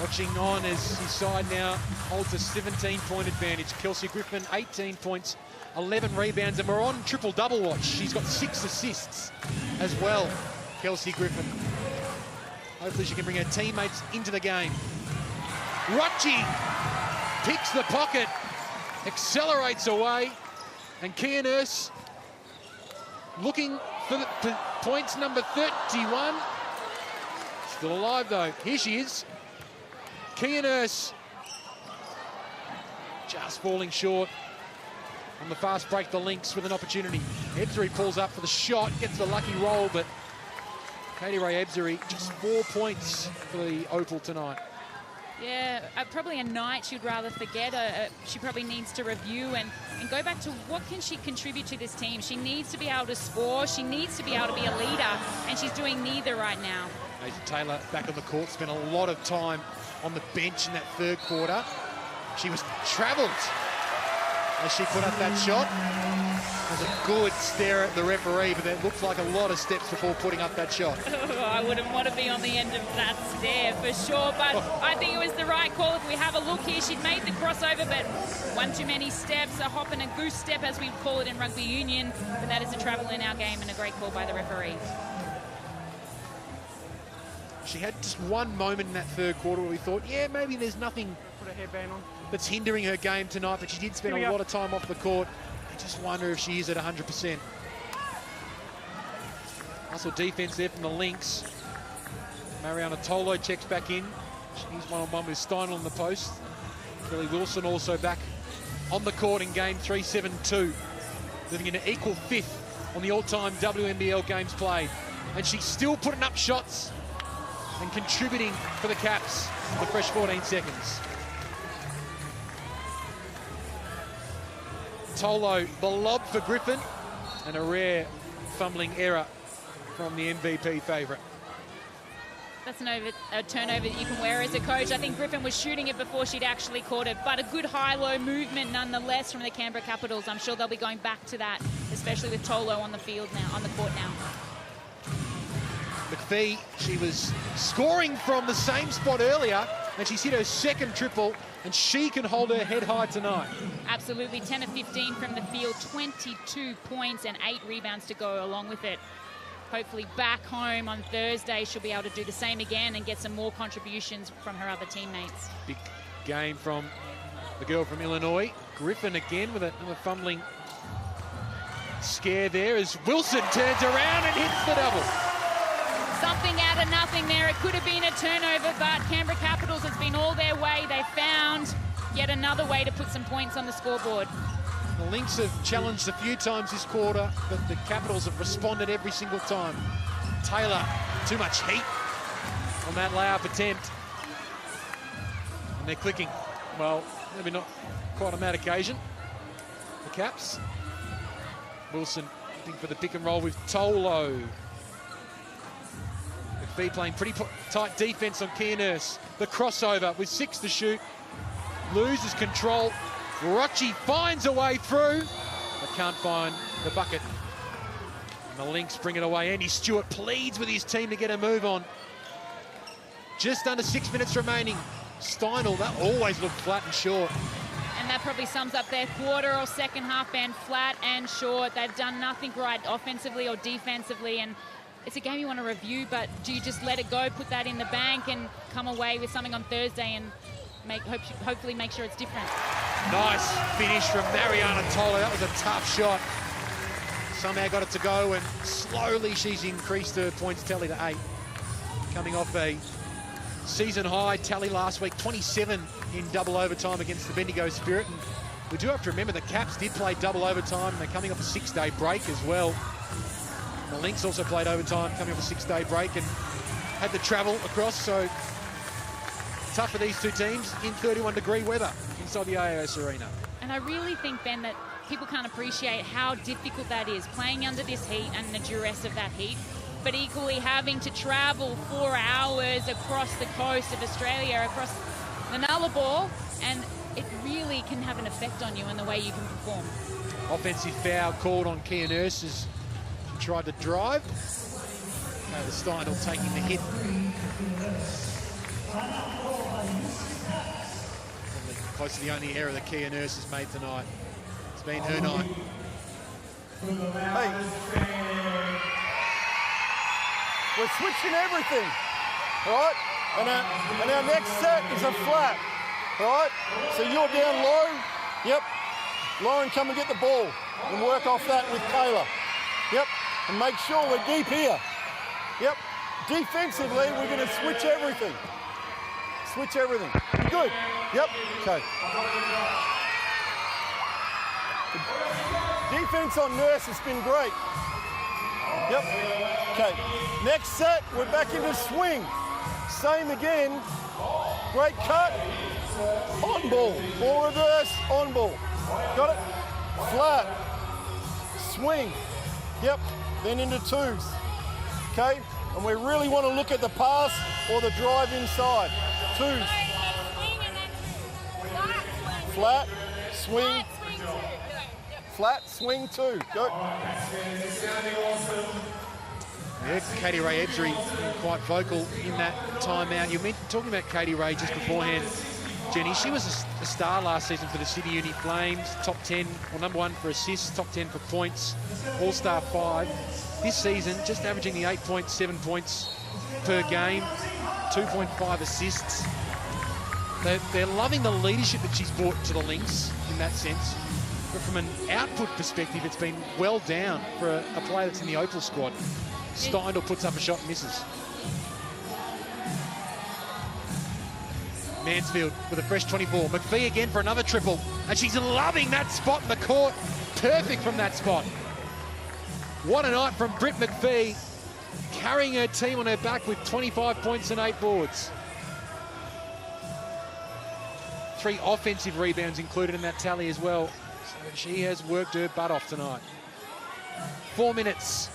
watching on as his side now holds a 17-point advantage. Kelsey Griffin, 18 points, 11 rebounds, and we're on triple-double watch. She's got 6 assists as well, Kelsey Griffin. Hopefully she can bring her teammates into the game. Rochi picks the pocket, accelerates away, and Kia Nurse looking for the points number 31. Still alive though. Here she is. Kia Nurse just falling short on the fast break. The Lynx with an opportunity. Ebzery pulls up for the shot, gets the lucky roll, but Katie Ray Ebzery, just 4 points for the Opal tonight. Yeah, probably a night she'd rather forget. She probably needs to review and go back to what can she contribute to this team. She needs to be able to score. She needs to be able to be a leader, and she's doing neither right now. Nathan Taylor back on the court, spent a lot of time on the bench in that third quarter. She was travelled as she put up that shot. It was a good stare at the referee, but it looked like a lot of steps before putting up that shot. I wouldn't want to be on the end of that stare for sure, but I think it was the right call. If we have a look here, she'd made the crossover, but one too many steps, a hop and a goose step, as we call it in rugby union. But that is a travel in our game and a great call by the referee. She had just one moment in that third quarter where we thought, yeah, maybe there's nothing Put a hairband on. that's hindering her game tonight, but she did spend a lot of time off the court. I just wonder if she is at 100%. Hustle defense there from the Lynx. Mariana Tolo checks back in. She's one-on-one with Steinel on the post. Kelly Wilson also back on the court in game 3, 7-2. Living in an equal 5th on the all-time WNBL games played. And she's still putting up shots and contributing for the Caps in the fresh 14 seconds. Tolo, the lob for Griffin, and a rare fumbling error from the MVP favourite. That's a turnover that you can wear as a coach. I think Griffin was shooting it before she'd actually caught it, but a good high-low movement nonetheless from the Canberra Capitals. I'm sure they'll be going back to that, especially with Tolo on the field now, on the court now. McPhee, she was scoring from the same spot earlier, and she's hit her second triple, and she can hold her head high tonight. Absolutely, 10 of 15 from the field, 22 points and 8 rebounds to go along with it. Hopefully back home on Thursday, she'll be able to do the same again and get some more contributions from her other teammates. Big game from the girl from Illinois. Griffin again with another fumbling scare there as Wilson turns around and hits the double. Something out of nothing there. It could have been a turnover, but Canberra Capitals has been all their way. They found yet another way to put some points on the scoreboard. The Lynx have challenged a few times this quarter, but the Capitals have responded every single time. Taylor, too much heat on that layup attempt. And they're clicking. Well, maybe not quite on that occasion. The Caps. Wilson looking for the pick and roll with Tolo. McPhee playing pretty tight defense on Kia Nurse. The crossover with 6 to shoot. Loses control. Rocci finds a way through, but can't find the bucket. And the Lynx bring it away. Andy Stewart pleads with his team to get a move on. Just under 6 minutes remaining. Steinel, that always looked flat and short. And that probably sums up their quarter or second half been flat and short. They've done nothing right offensively or defensively, and it's a game you want to review, but do you just let it go, put that in the bank and come away with something on Thursday and hopefully make sure it's different? Nice finish from Mariana Tolo. That was a tough shot. Somehow got it to go, and slowly she's increased her points tally to 8. Coming off a season high tally last week, 27 in double overtime against the Bendigo Spirit. And we do have to remember the Caps did play double overtime, and they're coming off a 6-day break as well. And the Lynx also played overtime, coming off a 6-day break, and had the travel across, so tough for these two teams in 31-degree weather inside the AOS Arena. And I really think, Ben, that people can't appreciate how difficult that is, playing under this heat and the duress of that heat, but equally having to travel 4 hours across the coast of Australia, across the Nullarbor, and it really can have an effect on you and the way you can perform. Offensive foul called on Kia Nurse as she tried to drive. The Steinel taking the hit. Close to the only error that Kia Nurse has made tonight. It's been her night. Hey, we're switching everything, right? And our next set is a flat, right? So you're down low. Yep. Lauren, come and get the ball and work off that with Taylor. Yep. And make sure we're deep here. Yep. Defensively, we're going to switch everything. Switch everything. Good. Yep. Okay. Defense on Nurse has been great. Yep. Okay. Next set, we're back into swing. Same again. Great cut. On ball. Ball reverse. On ball. Got it? Flat. Swing. Yep. Then into twos. Okay. And we really want to look at the pass or the drive inside. Twos. Flat. Swing. Flat, swing, two. Go. Yeah, Katie Ray Ebsbury quite vocal in that timeout. You were talking about Katie Ray just beforehand, Jenny. She was a star last season for the City Uni Flames. Top 10, well, number 1 for assists, top 10 for points, All-Star 5. This season, just averaging the 8.7 points per game. 2.5 assists. They're loving the leadership that she's brought to the Lynx in that sense. But from an output perspective, it's been well down for a player that's in the Opal squad. Steindl puts up a shot and misses. Mansfield with a fresh 24. McPhee again for another triple. And she's loving that spot in the court. Perfect from that spot. What a night from Britt McPhee, carrying her team on her back with 25 points and 8 boards. 3 offensive rebounds included in that tally as well. So she has worked her butt off tonight. 4 minutes.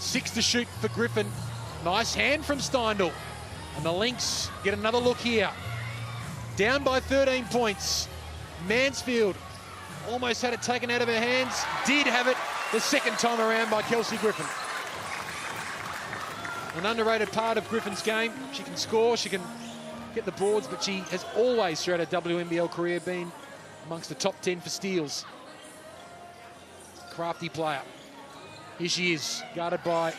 6 to shoot for Griffin. Nice hand from Steindl. And the Lynx get another look here. Down by 13 points. Mansfield almost had it taken out of her hands. Did have it the second time around by Kelsey Griffin. An underrated part of Griffin's game. She can score, she can get the boards, but she has always, throughout her WNBL career, been amongst the top 10 for steals. Crafty player. Here she is, guarded by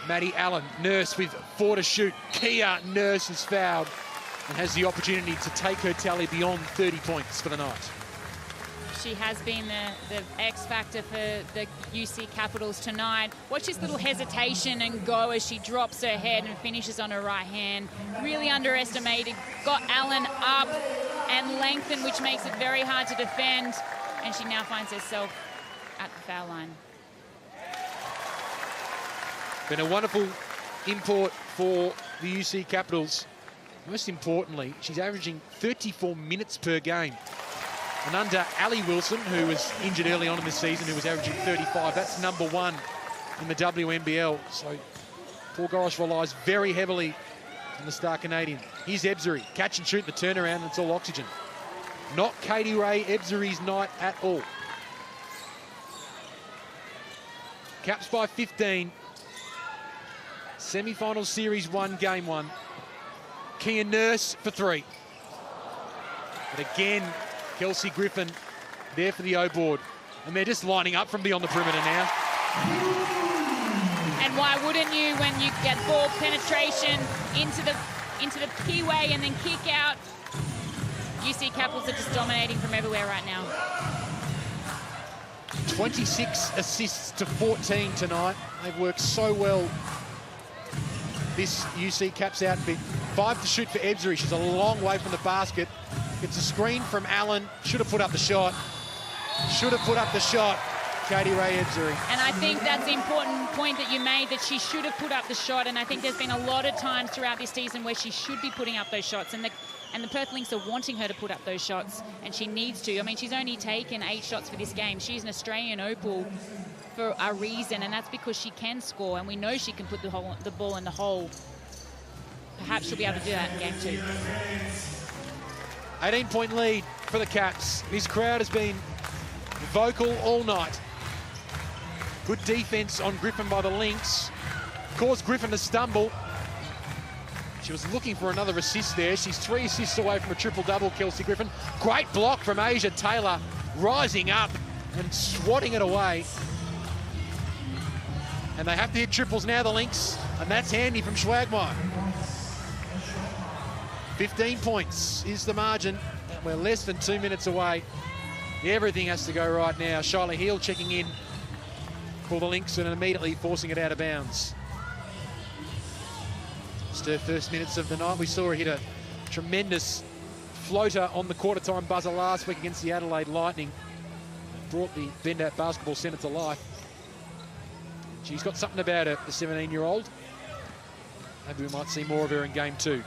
Maddie Allen. Nurse with 4 to shoot. Kia Nurse is fouled and has the opportunity to take her tally beyond 30 points for the night. She has been the X factor for the UC Capitals tonight. Watch this little hesitation and go as she drops her head and finishes on her right hand. Really underestimated. Got Allen up and lengthened, which makes it very hard to defend. And she now finds herself at the foul line. Been a wonderful import for the UC Capitals. Most importantly, she's averaging 34 minutes per game. And under Ali Wilson, who was injured early on in the season, who was averaging 35, that's #1 in the WNBL. So Paul Gorosh relies very heavily on the star Canadian. Here's Ebzery, catch and shoot the turnaround, and it's all oxygen. Not Katie Ray Ebzery's night at all. Caps by 15. Semi-final series 1, game 1. Kia Nurse for 3. But again, Kelsey Griffin there for the O board. And they're just lining up from beyond the perimeter now. And why wouldn't you when you get ball penetration into the keyway and then kick out? UC Capitals are just dominating from everywhere right now. 26 assists to 14 tonight. They've worked so well, this UC Caps outfit. 5 to shoot for Ebzery. She's a long way from the basket. Gets a screen from Allen. Should have put up the shot. Should have put up the shot. Katie Ray Ebzery. And I think that's the important point that you made, that she should have put up the shot. And I think there's been a lot of times throughout this season where she should be putting up those shots. And the Perth Lynx are wanting her to put up those shots. And she needs to. I mean, she's only taken 8 shots for this game. She's an Australian Opal for a reason. And that's because she can score. And we know she can put the ball in the hole. Perhaps she'll be able to do that in game 2. 18-point lead for the Caps. This crowd has been vocal all night. Good defense on Griffin by the Lynx. Caused Griffin to stumble. She was looking for another assist there. She's 3 assists away from a triple-double, Kelsey Griffin. Great block from Asia Taylor, rising up and swatting it away. And they have to hit triples now, the Lynx, and that's handy from Schwagmeyer. 15 points is the margin, and we're less than 2 minutes away. Everything has to go right now. Shyla Heel checking in for the Lynx and immediately forcing it out of bounds. Just her first minutes of the night. We saw her hit a tremendous floater on the quarter-time buzzer last week against the Adelaide Lightning. Brought the Bendat Basketball Centre to life. She's got something about her, the 17-year-old. Maybe we might see more of her in game 2.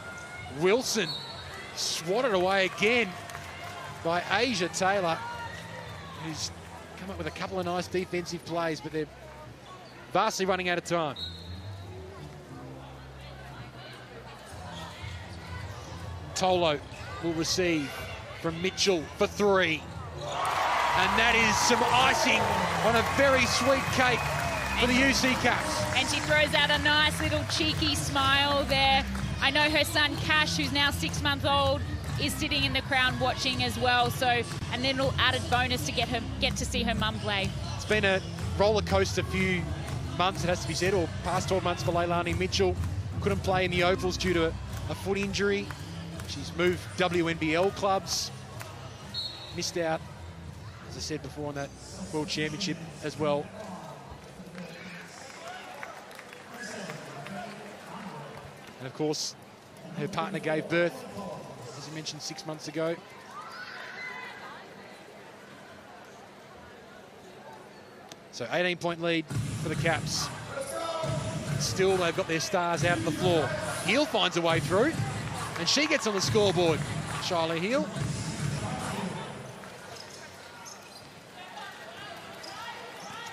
Wilson swatted away again by Asia Taylor, who's come up with a couple of nice defensive plays, but they're vastly running out of time. Tolo will receive from Mitchell for 3. And that is some icing on a very sweet cake for the UC Caps. And she throws out a nice little cheeky smile there. I know her son Cash, who's now 6 months old, is sitting in the crowd watching as well. So, and then a little added bonus to get to see her mum play. It's been a roller coaster few months, it has to be said, or past 12 months for Leilani Mitchell. couldn't play in the Opals due to a foot injury. She's moved WNBL clubs. Missed out, as I said before, on that World Championship as well. And of course, her partner gave birth, as I mentioned, 6 months ago. So 18-point lead for the Caps. Still, they've got their stars out on the floor. Heel finds a way through, and she gets on the scoreboard. Charlotte Heel.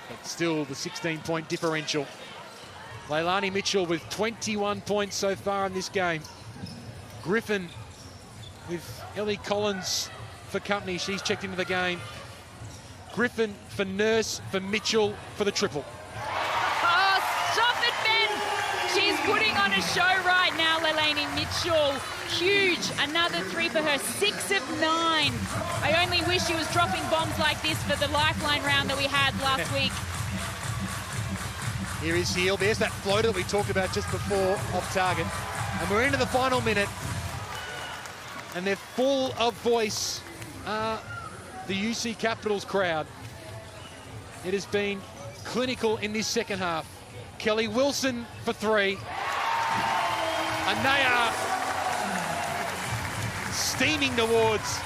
But still, the 16-point differential. Leilani Mitchell with 21 points so far in this game. Griffin with Ellie Collins for company. She's checked into the game. Griffin for Nurse, for Mitchell for the triple. Oh, stop it, Ben! She's putting on a show right now, Leilani Mitchell. Huge, another 3 for her, 6 of 9. I only wish she was dropping bombs like this for the lifeline round that we had last week. Here is Heel. There's that floater that we talked about just before, off target. And we're into the final minute. And they're full of voice, the UC Capitals crowd. It has been clinical in this second half. Kelly Wilson for 3. And they are steaming towards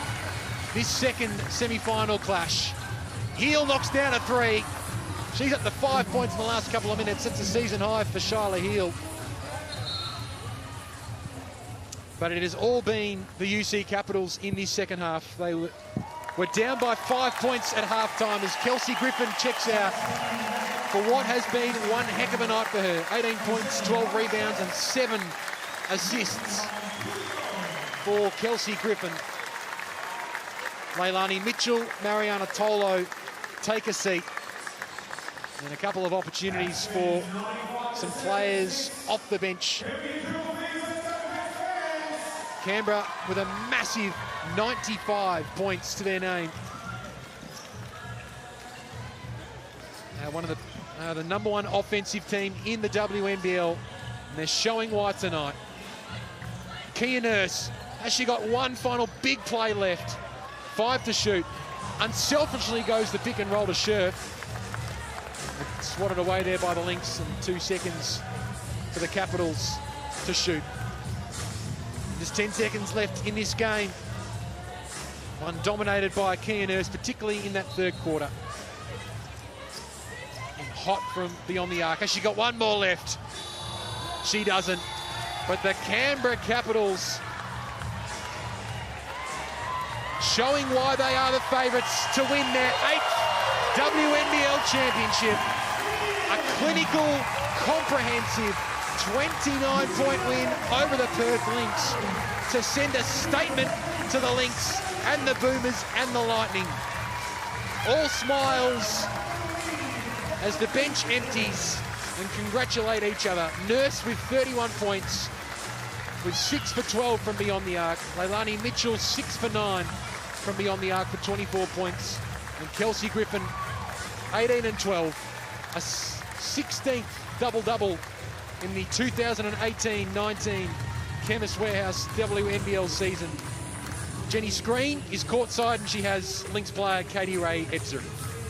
this second semi-final clash. Heel knocks down a 3. She's up to 5 points in the last couple of minutes. It's a season high for Charlotte Heel. But it has all been the UC Capitals in this second half. They were down by 5 points at halftime as Kelsey Griffin checks out for what has been one heck of a night for her. 18 points, 12 rebounds and 7 assists for Kelsey Griffin. Leilani Mitchell, Mariana Tolo take a seat. And a couple of opportunities for some players off the bench. Canberra with a massive 95 points to their name. One of the number 1 offensive team in the WNBL, and they're showing why tonight. Kia Nurse, has she got one final big play left? 5 to shoot. Unselfishly goes the pick and roll to Scherf. Swatted away there by the Lynx, and 2 seconds for the Capitals to shoot. There's 10 seconds left in this game. One dominated by Kia Nurse, particularly in that third quarter. And hot from beyond the arc. Has she got one more left? She doesn't. But the Canberra Capitals showing why they are the favourites to win their 8th WNBL championship. A clinical, comprehensive 29-point win over the Perth Lynx to send a statement to the Lynx and the Boomers and the Lightning. All smiles as the bench empties and congratulate each other. Nurse with 31 points, with 6 for 12 from beyond the arc. Leilani Mitchell 6 for 9 from beyond the arc for 24 points. And Kelsey Griffin 18 and 12, a 16th double-double in the 2018-19 Chemist Warehouse WNBL season. Jenny Screen is courtside and she has Lynx player Katie Ray Ebser.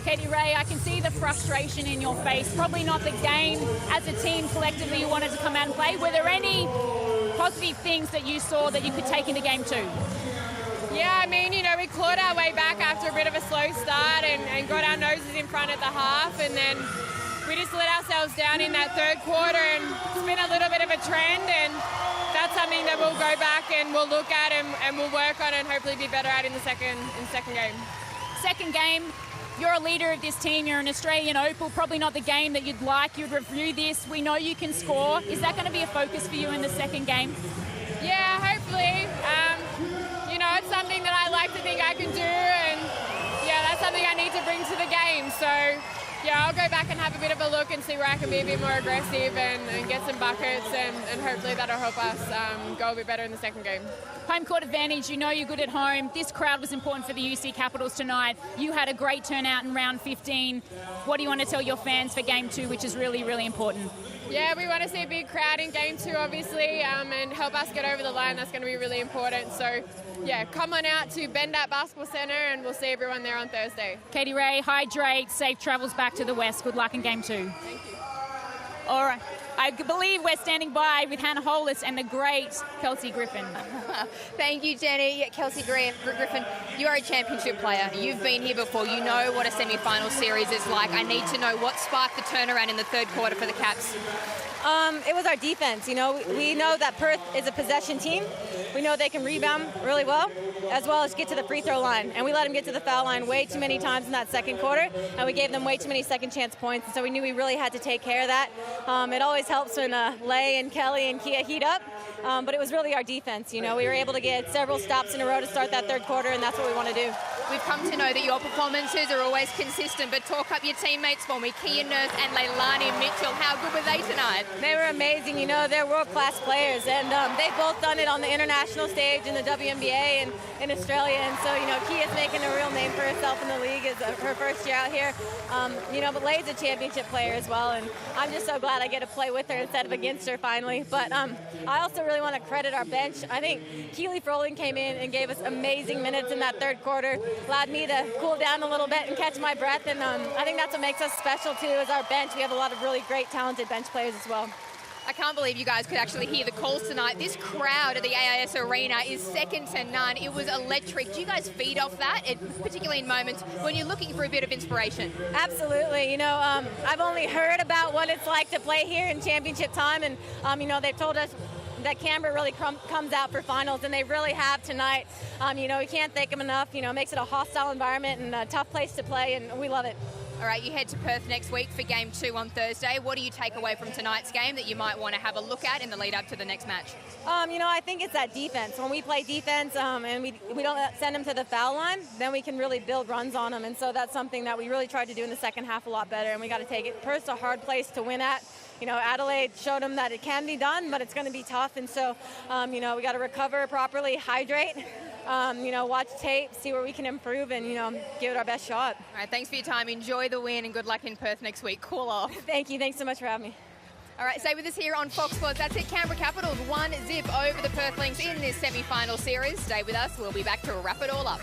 Katie Ray, I can see the frustration in your face. Probably not the game as a team collectively you wanted to come out and play. Were there any positive things that you saw that you could take into game 2? Yeah, I mean, you know, we clawed our way back after a bit of a slow start and got our noses in front at the half, and then we just let ourselves down in that third quarter, and it's been a little bit of a trend, and that's something that we'll go back and we'll look at and we'll work on and hopefully be better at in the second game. Second game, you're a leader of this team, you're an Australian Opal, probably not the game that you'd like. You'd review this, we know you can score. Is that going to be a focus for you in the second game? Yeah, hopefully. You know, it's something that I like to think I can do, and yeah, that's something I need to bring to the game. So yeah, I'll go back and have a bit of a look and see where I can be a bit more aggressive and get some buckets, and hopefully that'll help us go a bit better in the second game. Home court advantage, you know you're good at home. This crowd was important for the UC Capitals tonight. You had a great turnout in round 15. What do you want to tell your fans for game 2, which is really, really important? Yeah, we want to see a big crowd in game 2, obviously, and help us get over the line. That's going to be really important. So, yeah, come on out to Bendat Basketball Centre, and we'll see everyone there on Thursday. Katie Ray, hydrate, safe travels back to the West. Good luck in game 2. Thank you. All right. I believe we're standing by with Hannah Hollis and the great Kelsey Griffin. Thank you, Jenny. Kelsey Griffin, you are a championship player. You've been here before. You know what a semi-final series is like. I need to know what sparked the turnaround in the third quarter for the Caps. It was our defense. You know, we know that Perth is a possession team. We know they can rebound really well as get to the free throw line. And we let them get to the foul line way too many times in that second quarter, and we gave them way too many second chance points. And so we knew we really had to take care of that. It always helps when Lay and Kelly and Kia heat up, but it was really our defense. You know, we were able to get several stops in a row to start that third quarter, and that's what we want to do. We've come to know that your performances are always consistent, but talk up your teammates for me. Kia Nurse and Leilani Mitchell, how good were they tonight? They were amazing. You know, they're world-class players, and they've both done it on the international stage in the WNBL and in Australia. And so, you know, Kia's making a real name for herself in the league. It's her first year out here. You know, but Lay's a championship player as well, and I'm just so glad I get to play with her instead of against her finally. But I also really want to credit our bench. I think Keely Froling came in and gave us amazing minutes in that third quarter, allowed me to cool down a little bit and catch my breath, and I think that's what makes us special too, is our bench. We have a lot of really great, talented bench players as well. I can't believe you guys could actually hear the calls tonight. This crowd at the AIS Arena is second to none. It was electric. Do you guys feed off that, particularly in moments when you're looking for a bit of inspiration? Absolutely. You know, I've only heard about what it's like to play here in championship time, and, you know, they've told us that Canberra really comes out for finals, and they really have tonight. You know, we can't thank them enough. You know, it makes it a hostile environment and a tough place to play, and we love it. All right, you head to Perth next week for game 2 on Thursday. What do you take away from tonight's game that you might want to have a look at in the lead up to the next match? You know, I think it's that defense. When we play defense and we don't send them to the foul line, then we can really build runs on them. And so that's something that we really tried to do in the second half a lot better, and we got to take it. Perth's a hard place to win at. You know, Adelaide showed them that it can be done, but it's going to be tough. And so, you know, we got to recover properly, hydrate, you know, watch tape, see where we can improve, and, you know, give it our best shot. All right, thanks for your time. Enjoy the win, and good luck in Perth next week. Cool off. Thank you. Thanks so much for having me. All right, stay with us here on Fox Sports. That's it. Canberra Capitals 1-0 over the Perth Lynx in this semi-final series. Stay with us. We'll be back to wrap it all up.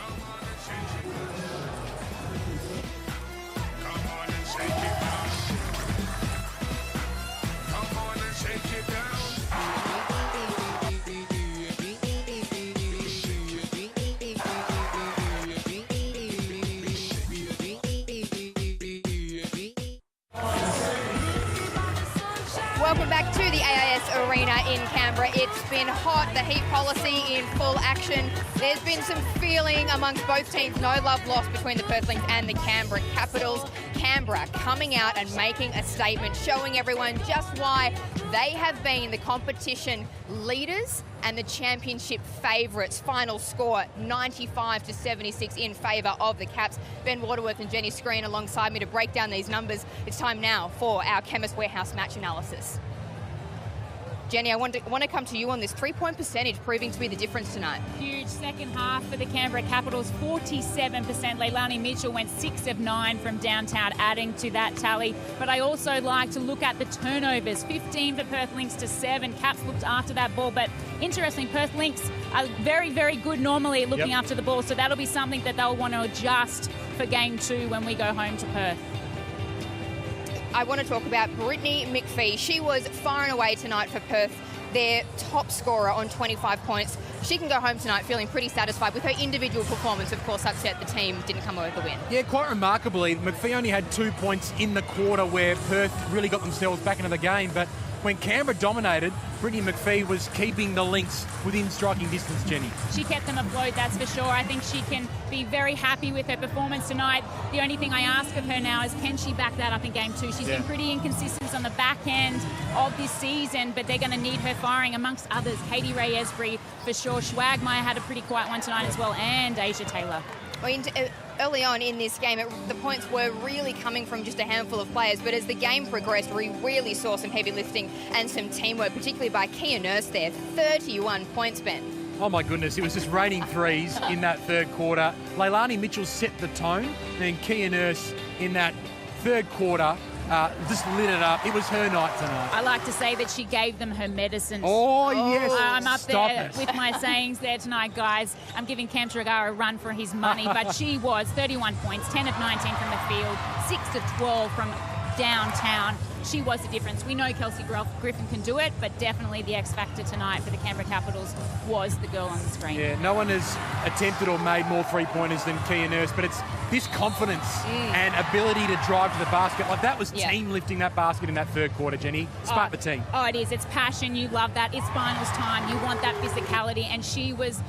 Welcome back to the AIS Arena in Canberra. It's been hot, the heat policy in full action. There's been some feeling amongst both teams, no love lost between the Perth Lynx and the Canberra Capitals. Canberra coming out and making a statement, showing everyone just why they have been the competition leaders and the championship favourites. Final score 95-76 in favour of the Caps. Ben Waterworth and Jenny Screen alongside me to break down these numbers. It's time now for our Chemist Warehouse match analysis. Jenny, I want to come to you on this. 3-point percentage proving to be the difference tonight. Huge second half for the Canberra Capitals, 47%. Leilani Mitchell went 6 of 9 from downtown, adding to that tally. But I also like to look at the turnovers. 15 for Perth Lynx to 7. Caps looked after that ball, but interestingly, Perth Lynx are very, very good normally at looking after the ball, so that'll be something that they'll want to adjust for game 2 when we go home to Perth. I want to talk about Brittany McPhee. She was far and away tonight for Perth, their top scorer on 25 points. She can go home tonight feeling pretty satisfied with her individual performance. Of course, upset the team didn't come away with the win. Yeah, quite remarkably, McPhee only had 2 points in the quarter where Perth really got themselves back into the game. But when Canberra dominated, Brittany McPhee was keeping the Lynx within striking distance, Jenny. She kept them afloat, that's for sure. I think she can be very happy with her performance tonight. The only thing I ask of her now is, can she back that up in game 2? She's been pretty inconsistent on the back end of this season, but they're going to need her firing amongst others. Katie Ray-Esbury, for sure. Schwagmeyer had a pretty quiet one tonight as well, and Asia Taylor. Well, early on in this game, the points were really coming from just a handful of players, but as the game progressed, we really saw some heavy lifting and some teamwork, particularly by Kia Nurse there. 31 points, Ben. Oh my goodness, it was just raining threes in that third quarter. Leilani Mitchell set the tone, and then Kia Nurse in that third quarter just lit it up. It was her night tonight. I like to say that she gave them her medicine. Oh, yes. I'm up Stop there it. with my sayings there tonight, guys. I'm giving Cam Tregar a run for his money, but she was 31 points, 10 of 19 from the field, 6 of 12 from downtown. She was the difference. We know Kelsey Griffin can do it, but definitely the X factor tonight for the Canberra Capitals was the girl on the screen. Yeah, no one has attempted or made more three-pointers than Kia Nurse, but it's this confidence and ability to drive to the basket. Like, that was team lifting that basket in that third quarter, Jenny. Spark the team. Oh, it is. It's passion. You love that. It's finals time. You want that physicality, and she was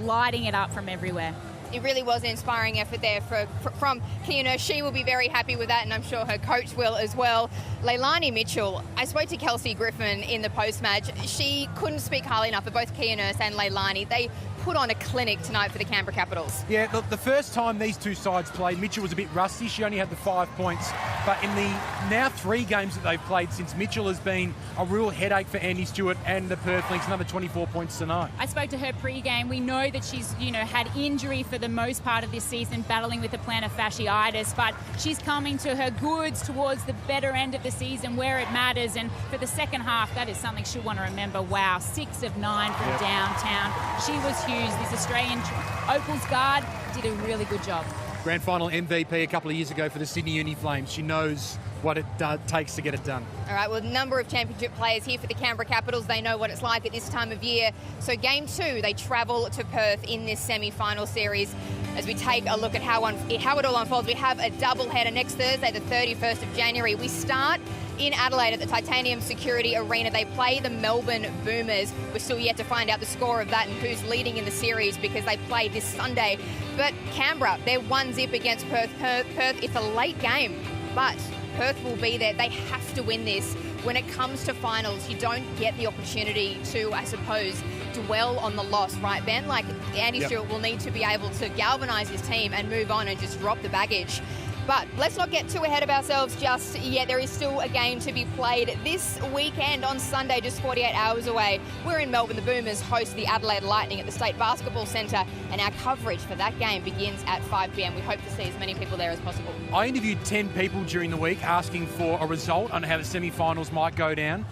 lighting it up from everywhere. It really was an inspiring effort there from Kia Nurse. She will be very happy with that, and I'm sure her coach will as well. Leilani Mitchell, I spoke to Kelsey Griffin in the post-match. She couldn't speak highly enough of both Kia Nurse and Leilani. They put on a clinic tonight for the Canberra Capitals. Yeah, look, the first time these two sides played, Mitchell was a bit rusty. She only had the 5 points. But in the now 3 games that they've played since, Mitchell has been a real headache for Andy Stewart and the Perth Lynx. Another 24 points tonight. I spoke to her pre-game. We know that she's, had injury for the most part of this season, battling with the plantar fasciitis, but she's coming to her goods towards the better end of the season where it matters. And for the second half, that is something she'll want to remember. Wow, 6 of 9 from downtown. She was huge. This Australian Opals guard did a really good job. Grand final MVP a couple of years ago for the Sydney Uni Flames. She knows what it takes to get it done. All right, well, a number of championship players here for the Canberra Capitals. They know what it's like at this time of year. So game 2, they travel to Perth in this semi-final series. As we take a look at how it all unfolds, we have a doubleheader next Thursday, the 31st of January. We start in Adelaide at the Titanium Security Arena. They play the Melbourne Boomers. We're still yet to find out the score of that and who's leading in the series because they play this Sunday. But Canberra, they're 1-0 against Perth. Perth, it's a late game, but Perth will be there. They have to win this. When it comes to finals, you don't get the opportunity to, I suppose, dwell on the loss, right, Ben? Like, Andy Stewart will need to be able to galvanise his team and move on and just drop the baggage. But let's not get too ahead of ourselves just yet. There is still a game to be played this weekend on Sunday, just 48 hours away. We're in Melbourne. The Boomers host the Adelaide Lightning at the State Basketball Centre, and our coverage for that game begins at 5 p.m. We hope to see as many people there as possible. I interviewed 10 people during the week asking for a result on how the semi-finals might go down.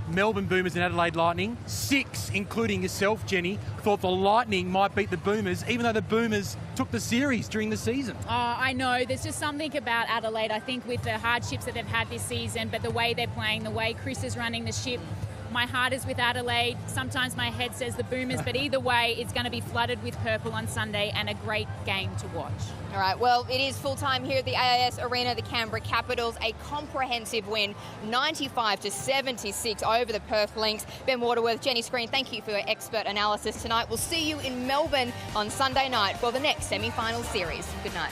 Melbourne Boomers and Adelaide Lightning, 6, including yourself, Jenny, thought the Lightning might beat the Boomers, even though the Boomers took the series during the season. Oh, I know. There's just something about Adelaide, I think, with the hardships that they've had this season, but the way they're playing, the way Chris is running the ship. My heart is with Adelaide. Sometimes my head says the Boomers, but either way, it's going to be flooded with purple on Sunday and a great game to watch. All right, well, it is full-time here at the AIS Arena. The Canberra Capitals, a comprehensive win, 95-76 over the Perth Lynx. Ben Waterworth, Jenny Screen, thank you for your expert analysis tonight. We'll see you in Melbourne on Sunday night for the next semi-final series. Good night.